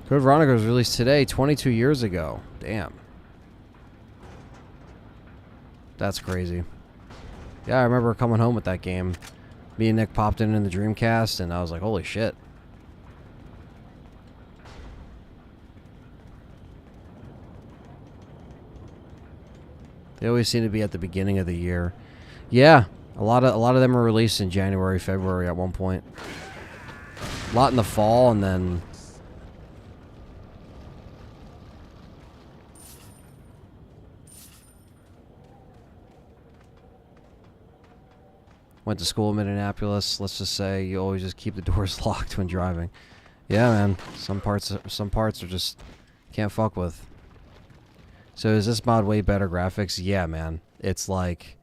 Code Veronica was released today, 22 years ago. Damn. That's crazy. Yeah, I remember coming home with that game. Me and Nick popped in the Dreamcast, and I was like, holy shit. They always seem to be at the beginning of the year. Yeah, a lot of them are released in January, February at one point. A lot in the fall, and then... Went to school in Minneapolis. Let's just say you always just keep the doors locked when driving. Yeah, man. Some parts are just can't fuck with. So is this mod way better graphics? Yeah, man. It's like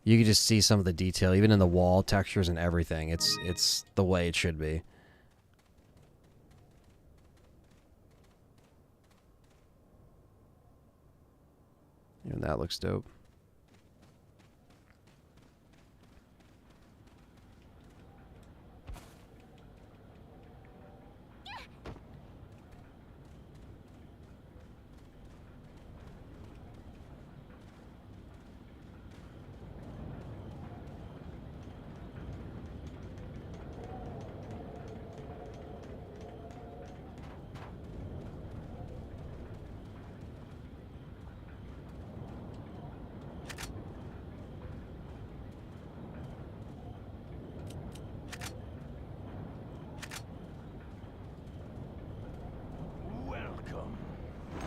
you can just see some of the detail, even in the wall textures and everything. It's the way it should be. And that looks dope.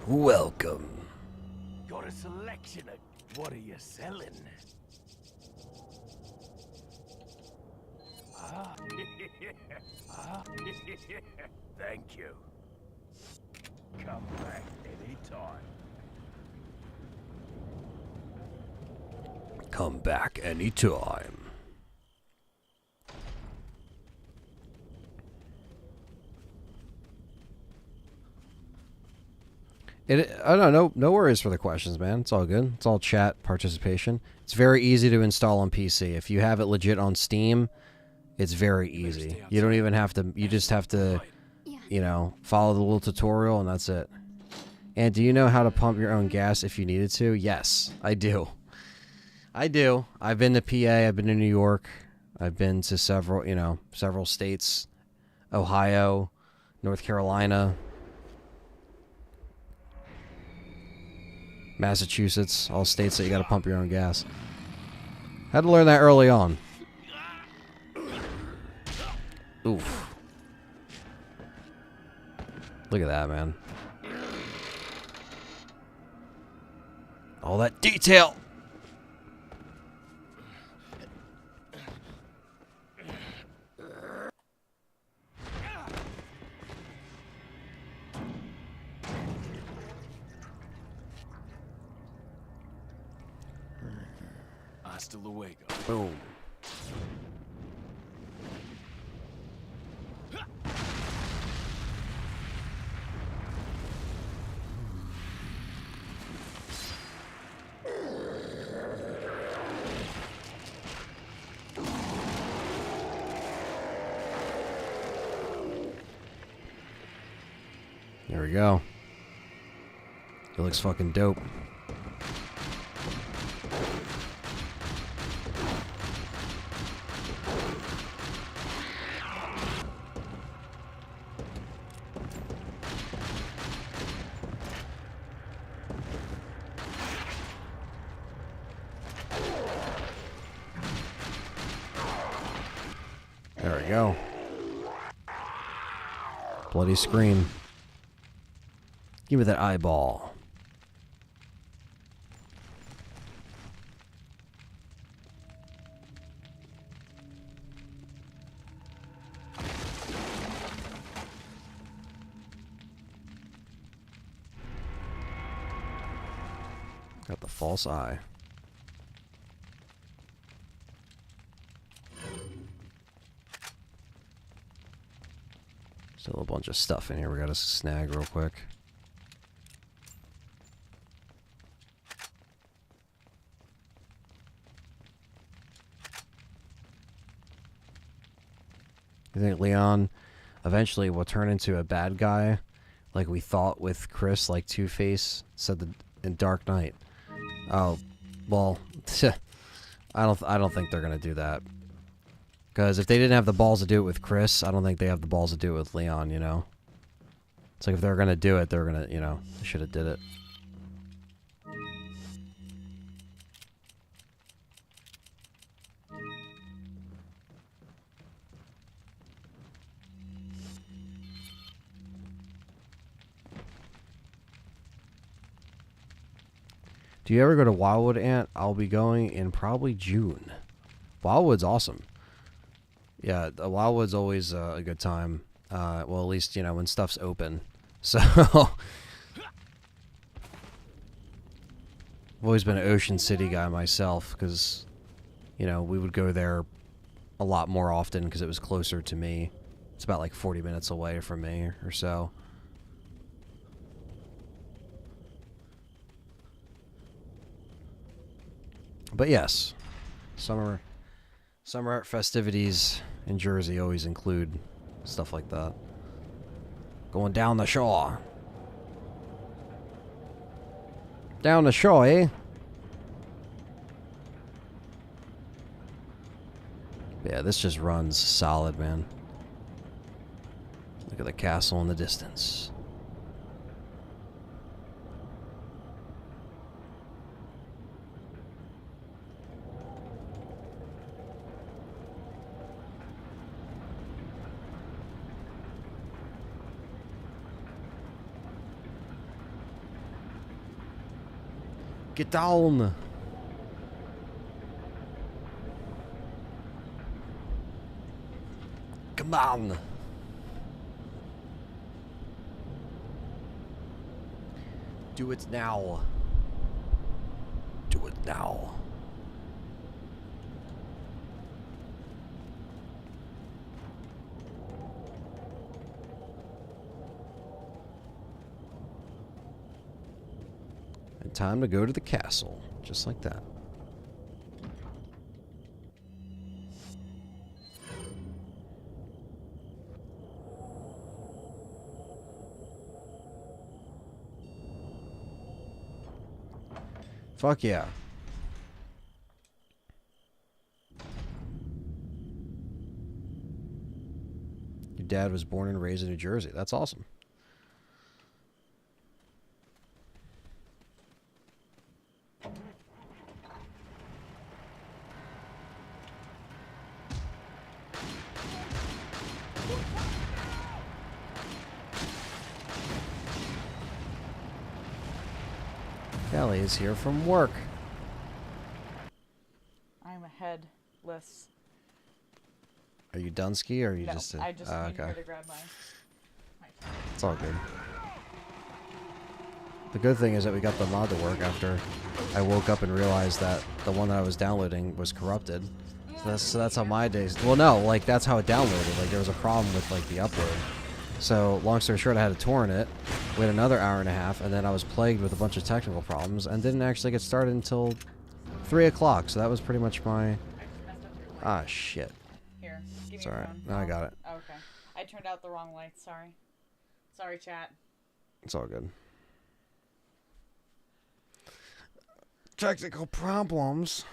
Welcome. Got a selection of... What are you selling? Ah. Ah. Thank you. Come back anytime. Come back anytime. I don't know. No worries for the questions, man. It's all good. It's all chat participation. It's very easy to install on PC. If you have it legit on Steam, it's very easy. You don't even have to. You just have to, you know, follow the little tutorial and that's it. And do you know how to pump your own gas if you needed to? Yes, I do. I do. I've been to PA. I've been to New York. I've been to several states, Ohio, North Carolina, Massachusetts, all states that you got to pump your own gas. Had to learn that early on. Oof. Look at that, man. All that detail. Hasta luego. Boom. we go. It looks fucking dope. There we go. Bloody screen. Give me that eyeball. Got the false eye. Still a bunch of stuff in here we gotta snag real quick. You think Leon eventually will turn into a bad guy like we thought with Chris, like Two-Face said in Dark Knight? Oh, well, I don't think they're gonna do that. Because if they didn't have the balls to do it with Chris, I don't think they have the balls to do it with Leon, you know? It's like if they're gonna do it, they're gonna, you know, they should have did it. Do you ever go to Wildwood, Ant? I'll be going in probably June. Wildwood's awesome. Yeah, Wildwood's always a good time. Well, at least, you know, when stuff's open. So, I've always been an Ocean City guy myself, because, you know, we would go there a lot more often because it was closer to me. It's about like 40 minutes away from me or so. But yes, summer art festivities in Jersey always include stuff like that. Going down the shore. Down the shore, eh? Yeah, this just runs solid, man. Look at the castle in the distance. Get down! Come on! Do it now. Do it now. And time to go to the castle, just like that. Fuck yeah. Your dad was born and raised in New Jersey. That's awesome. Kelly is here from work. I'm a headless. Are you Dunsky or are you No, just? I just came okay. here to grab my It's all good. The good thing is that we got the mod to work after I woke up and realized that the one that I was downloading was corrupted. So that's how my days. Well, no, like that's how it downloaded. Like there was a problem with like the upload. So long story short, I had to torrent it. Wait another hour and a half, and then I was plagued with a bunch of technical problems and didn't actually get started until 3 o'clock. So that was pretty much my. Ah shit. Here, give me It's your alright. phone. No, I got it. Okay. I turned out the wrong lights. Sorry. Sorry, chat. It's all good. Technical problems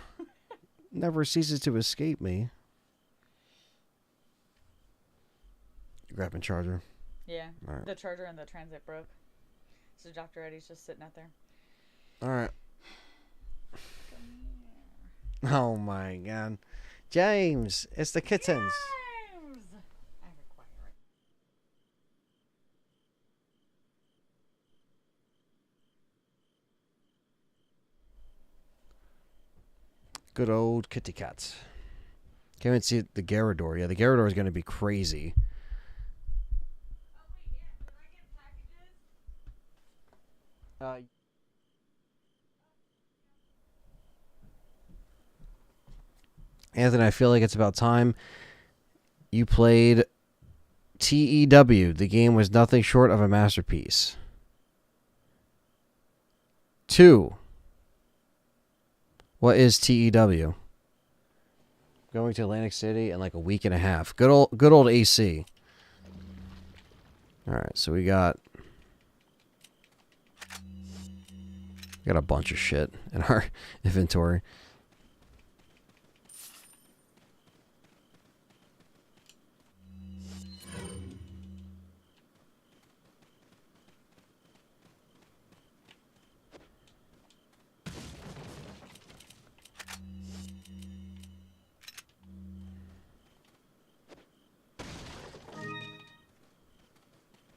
never ceases to escape me. You grabbing charger? Yeah. All right. The charger and the transit broke. So Dr. Eddie's just sitting out there. All right. Oh my god. James, it's the kittens. James! I require it. Good old kitty cats. Can't even see the Garrador. Yeah, the Garrador is going to be crazy. Anthony, I feel like it's about time you played TEW. The game was nothing short of a masterpiece. 2. What is TEW? Going to Atlantic City in like a week and a half. Good old AC. All right, so we got a bunch of shit in our inventory.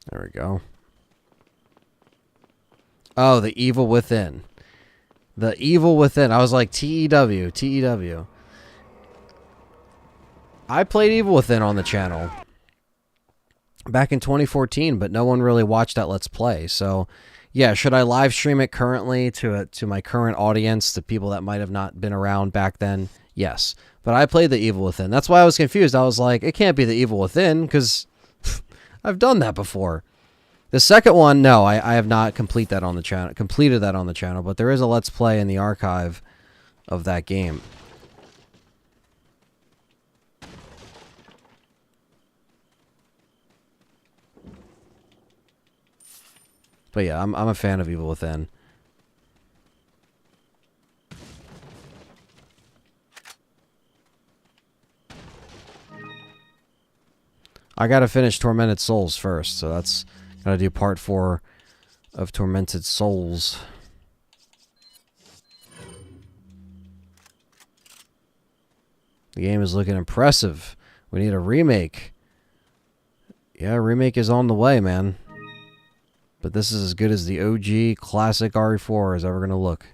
There we go. Oh, the Evil Within. The Evil Within. I was like, TEW, TEW. I played Evil Within on the channel back in 2014, but no one really watched that Let's Play. So, yeah, should I live stream it currently to my current audience, the people that might have not been around back then? Yes. But I played the Evil Within. That's why I was confused. I was like, it can't be the Evil Within because I've done that before. The second one, no, I have not completed that on the channel, but there is a Let's Play in the archive of that game. But yeah, I'm a fan of Evil Within. I gotta finish Tormented Souls first, so that's gotta do part 4 of Tormented Souls. The game is looking impressive. We need a remake. Yeah, a remake is on the way, man. But this is as good as the OG classic RE4 is ever gonna look.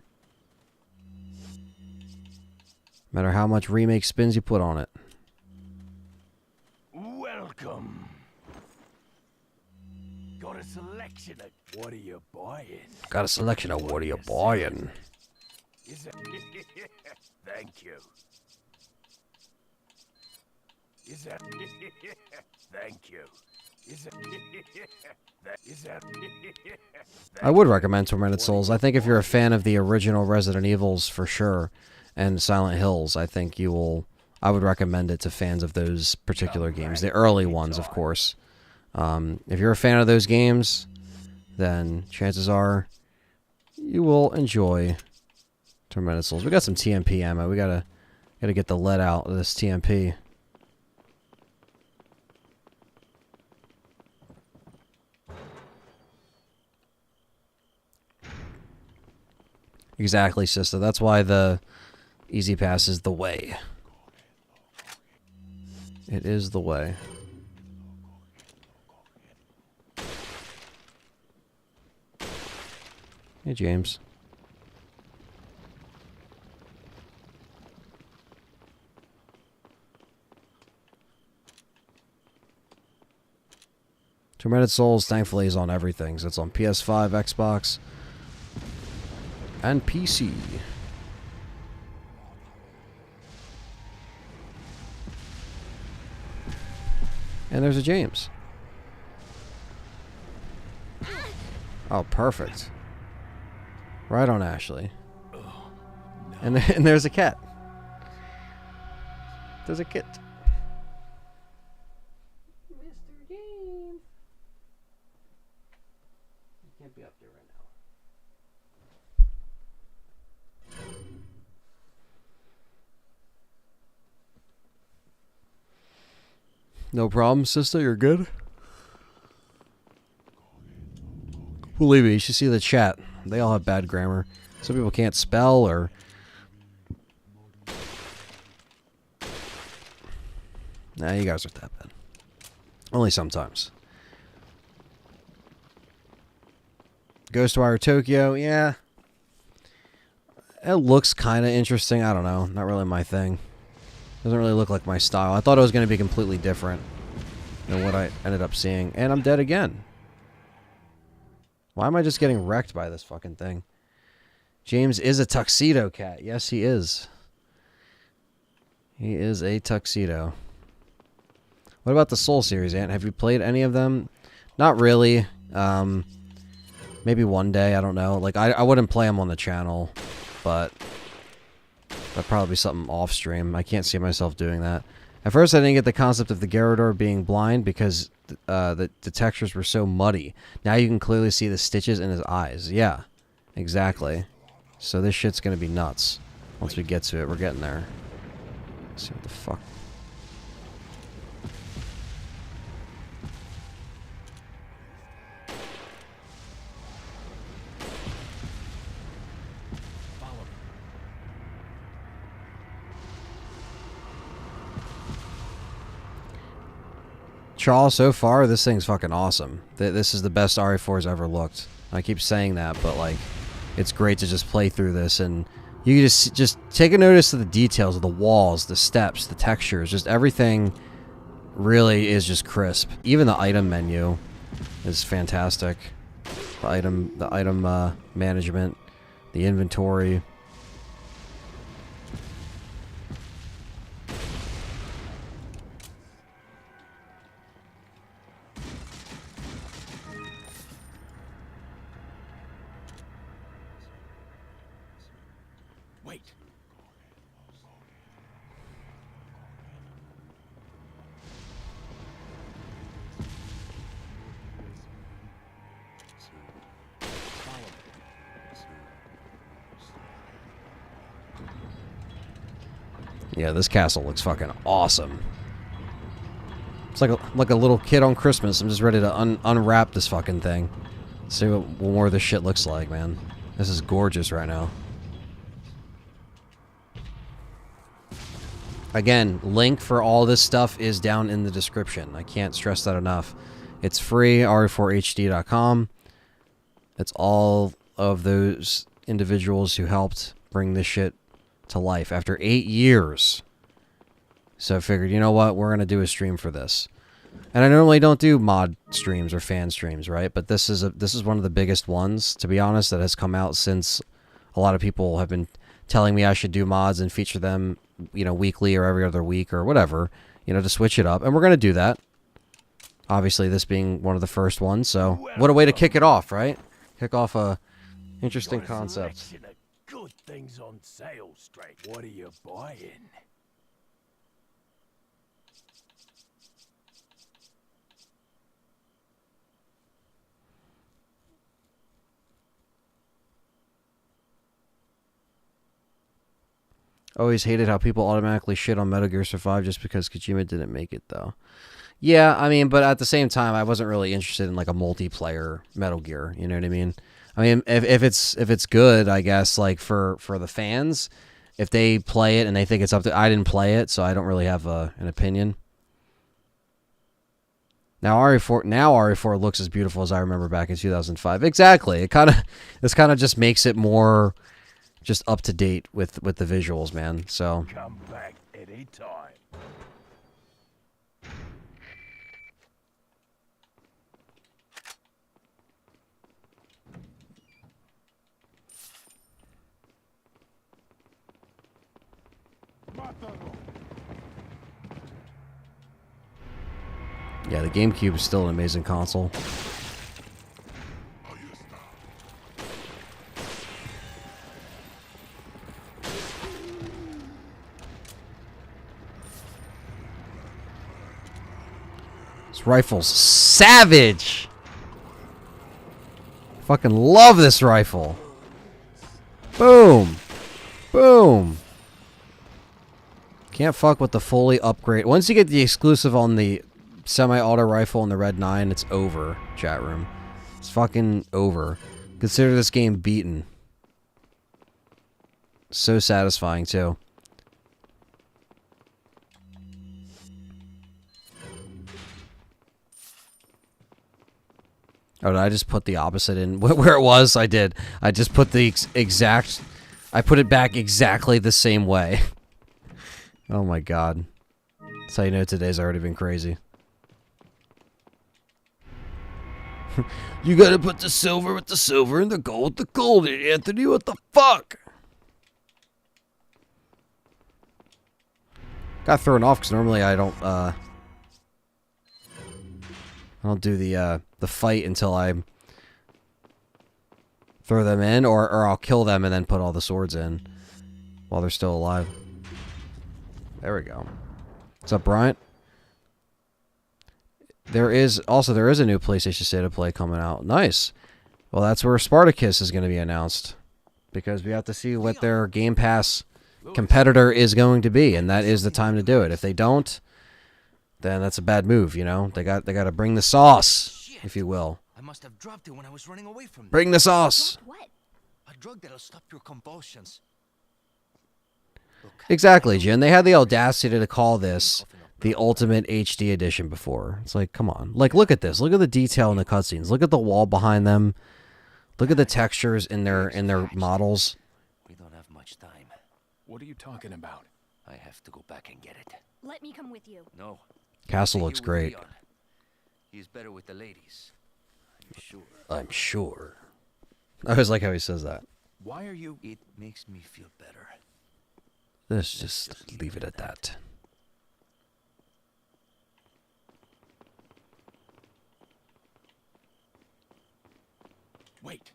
No matter how much remake spins you put on it. Welcome. Got a selection of what are you buying? Got a selection of what are you buying? Is that thank you. Is that thank you. Is that I would recommend Tormented Souls. I think if you're a fan of the original Resident Evils for sure, and Silent Hills, I think you will. I would recommend it to fans of those particular games, the early ones, of course. If you're a fan of those games, then chances are you will enjoy Tormented Souls. We got some TMP ammo. We gotta get the lead out of this TMP. Exactly, sister. That's why the Easy Pass is the way. It is the way. Hey, James. Tormented Souls, thankfully, is on everything. So it's on PS5, Xbox, and PC. And there's a James. Oh, perfect. Right on, Ashley. And there's a cat. There's a kit. Mr. James. do right now. No problem, sister. You're good. Believe me, you should see the chat. They all have bad grammar. Some people can't spell or... Nah, you guys aren't that bad. Only sometimes. Ghostwire Tokyo, yeah. It looks kind of interesting. I don't know. Not really my thing. Doesn't really look like my style. I thought it was going to be completely different than what I ended up seeing. And I'm dead again. Why am I just getting wrecked by this fucking thing? James is a tuxedo cat. Yes, he is. He is a tuxedo. What about the Soul series, Ant? Have you played any of them? Not really. Maybe one day. I don't know. Like, I wouldn't play them on the channel, but that'd probably be something off stream. I can't see myself doing that. At first, I didn't get the concept of the Gyarados being blind because the textures were so muddy. Now you can clearly see the stitches in his eyes. Yeah, exactly. So this shit's gonna be nuts. Once we get to it, we're getting there. Let's see what the fuck. Charles, so far, this thing's fucking awesome. This is the best RE4's ever looked. I keep saying that, but like, it's great to just play through this, and you just take a notice of the details of the walls, the steps, the textures, just everything really is just crisp. Even the item menu is fantastic. The item management, the inventory. Yeah, this castle looks fucking awesome. It's like a little kid on Christmas. I'm just ready to unwrap this fucking thing. See what more of this shit looks like, man. This is gorgeous right now. Again, link for all this stuff is down in the description. I can't stress that enough. It's free, re4hd.com. It's all of those individuals who helped bring this shit to life after 8 years. So I figured, you know what, we're gonna do a stream for this. And I normally don't do mod streams or fan streams, right? But this is one of the biggest ones, to be honest, that has come out since a lot of people have been telling me I should do mods and feature them, you know, weekly or every other week or whatever, you know, to switch it up. And we're gonna do that. Obviously, this being one of the first ones, so what a way to kick it off, right? Kick off a interesting concept. Good things on sale, straight. What are you buying? Always hated how people automatically shit on Metal Gear Survive just because Kojima didn't make it, though. Yeah, I mean, but at the same time, I wasn't really interested in like a multiplayer Metal Gear. You know what I mean? I mean, if it's good, I guess, like for the fans, if they play it and they think it's up to, I didn't play it, so I don't really have an opinion. Now RE4 looks as beautiful as I remember back in 2005. Exactly. This kind of just makes it more just up to date with the visuals, man. So come back anytime. yeah, the GameCube is still an amazing console. This rifle's savage. Fucking love this rifle. Boom. Boom. Can't fuck with the fully upgrade. Once you get the exclusive on the semi-auto rifle and the Red 9, it's over, chat room. It's fucking over. Consider this game beaten. So satisfying, too. Oh, did I just put the opposite in where it was? I did. I just put the exact... I put it back exactly the same way. Oh my god. That's how you know today's already been crazy. You gotta put the silver with the silver and the gold with the gold, Anthony. What the fuck? Got thrown off because normally I don't do the fight until I throw them in, or I'll kill them and then put all the swords in while they're still alive. There we go. What's up, Bryant? There is a new PlayStation State of Play coming out. Nice. Well, that's where Spartacus is going to be announced, because we have to see what their Game Pass competitor is going to be, and that is the time to do it. If they don't, then that's a bad move, you know? They got to bring the sauce, if you will. I must have dropped it when I was running away from them. Bring the sauce. What? A drug that'll stop your convulsions. Look, Exactly, Jin. They had the audacity to call this the Ultimate HD Edition before. It's like, come on. Like, look at this. Look at the detail in the cutscenes. Look at the wall behind them. Look at the textures in their models. we don't have much time. What are you talking about? I have to go back and get it. Let me come with you. No. Castle Stay looks here with great. Leon. He's better with the ladies. I'm sure. I'm sure. I always like how he says that. Why are you... It makes me feel better. Let's just leave it at that. Wait.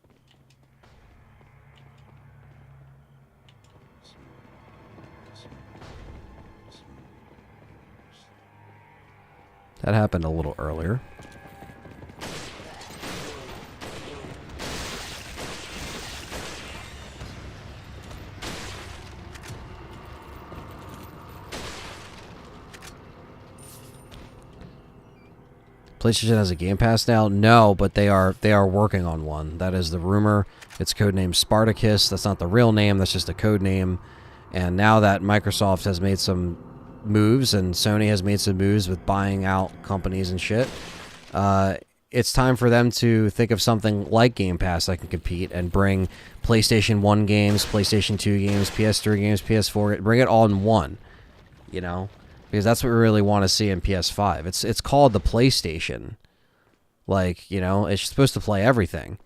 That happened a little earlier. PlayStation has a Game Pass now? No, but they are working on one. That is the rumor. It's codenamed Spartacus. That's not the real name. That's just a code name. And now that Microsoft has made some moves and Sony has made some moves with buying out companies and shit, it's time for them to think of something like Game Pass that can compete and bring PlayStation 1 games, PlayStation 2 games, PS3 games, PS4, bring it all in one, you know? Because that's what we really want to see in PS5. It's called the PlayStation. Like, you know, it's supposed to play everything.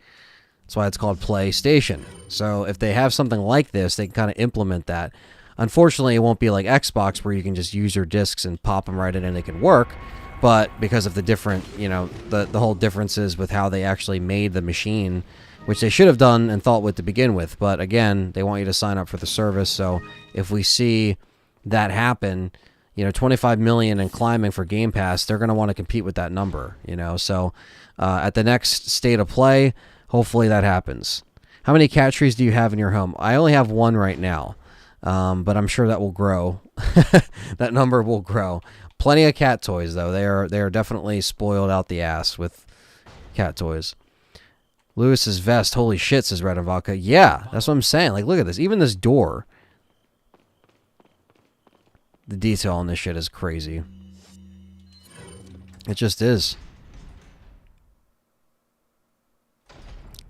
That's why it's called PlayStation. So if they have something like this, they can kind of implement that. Unfortunately, it won't be like Xbox where you can just use your discs and pop them right in and it can work. But because of the different, you know, the whole differences with how they actually made the machine, which they should have done and thought with to begin with. But again, they want you to sign up for the service. So if we see that happen, you know, 25 million and climbing for Game Pass, they're going to want to compete with that number, you know. So at the next State of Play, hopefully that happens. How many cat trees do you have in your home? I only have one right now, but I'm sure that will grow. That number will grow. Plenty of cat toys, though. They are definitely spoiled out the ass with cat toys. Lewis's vest, holy shit, says Red and Vodka. Yeah, that's what I'm saying. Like, look at this. Even this door. The detail on this shit is crazy. It just is.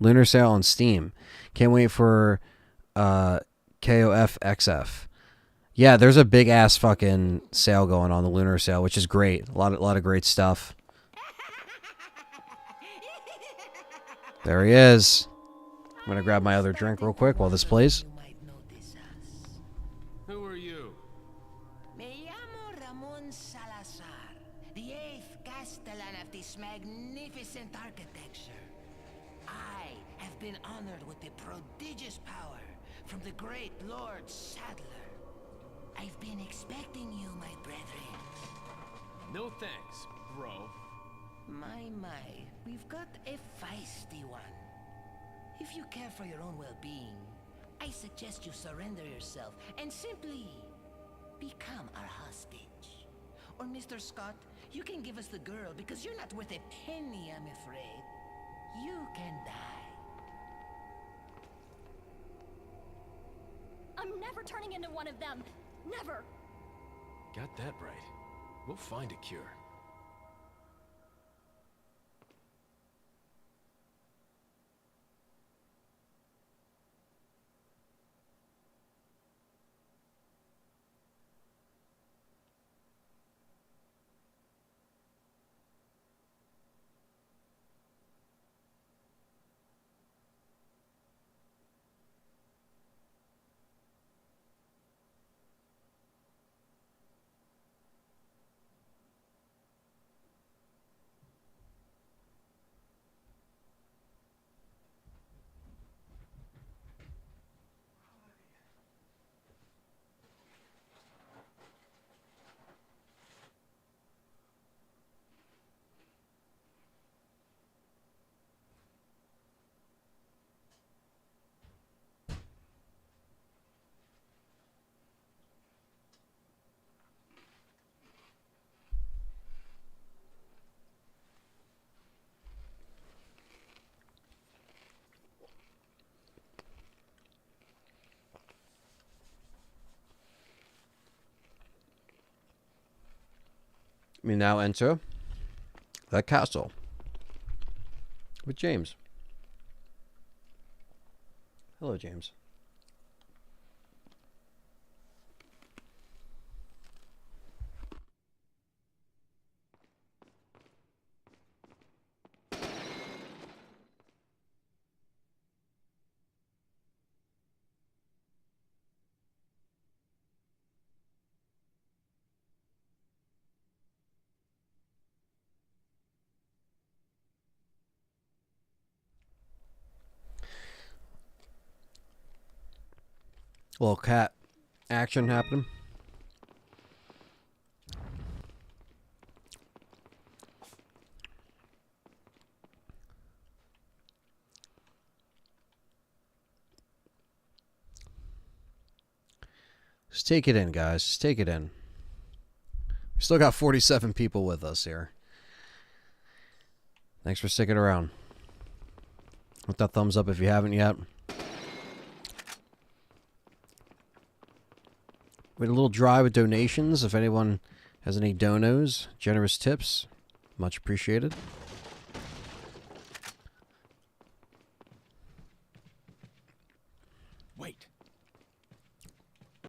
Lunar sale on Steam. Can't wait for KOFXF. Yeah, there's a big ass fucking sale going on, the Lunar sale, which is great. A lot of great stuff. There he is. I'm gonna grab my other drink real quick while this plays. Who are you? Me llamo Ramon Salazar, the 8th Castellan of this magnificent architecture. I have been honored with the prodigious power from the great Lord Sadler. I've been expecting you, my brethren. No thanks, bro. My, we've got a feisty one. If you care for your own well-being, I suggest you surrender yourself and simply become our hostage. Or Mr. Scott, you can give us the girl because you're not worth a penny, I'm afraid. You can die. I'm never turning into one of them. Never. Got that right. We'll find a cure. We now enter the castle with James. Hello, James. Little cat action happening. Just take it in, guys. Just take it in. We still got 47 people with us here. Thanks for sticking around. Hit that thumbs up if you haven't yet. We had a little dry with donations. If anyone has any donos, generous tips, much appreciated. Wait.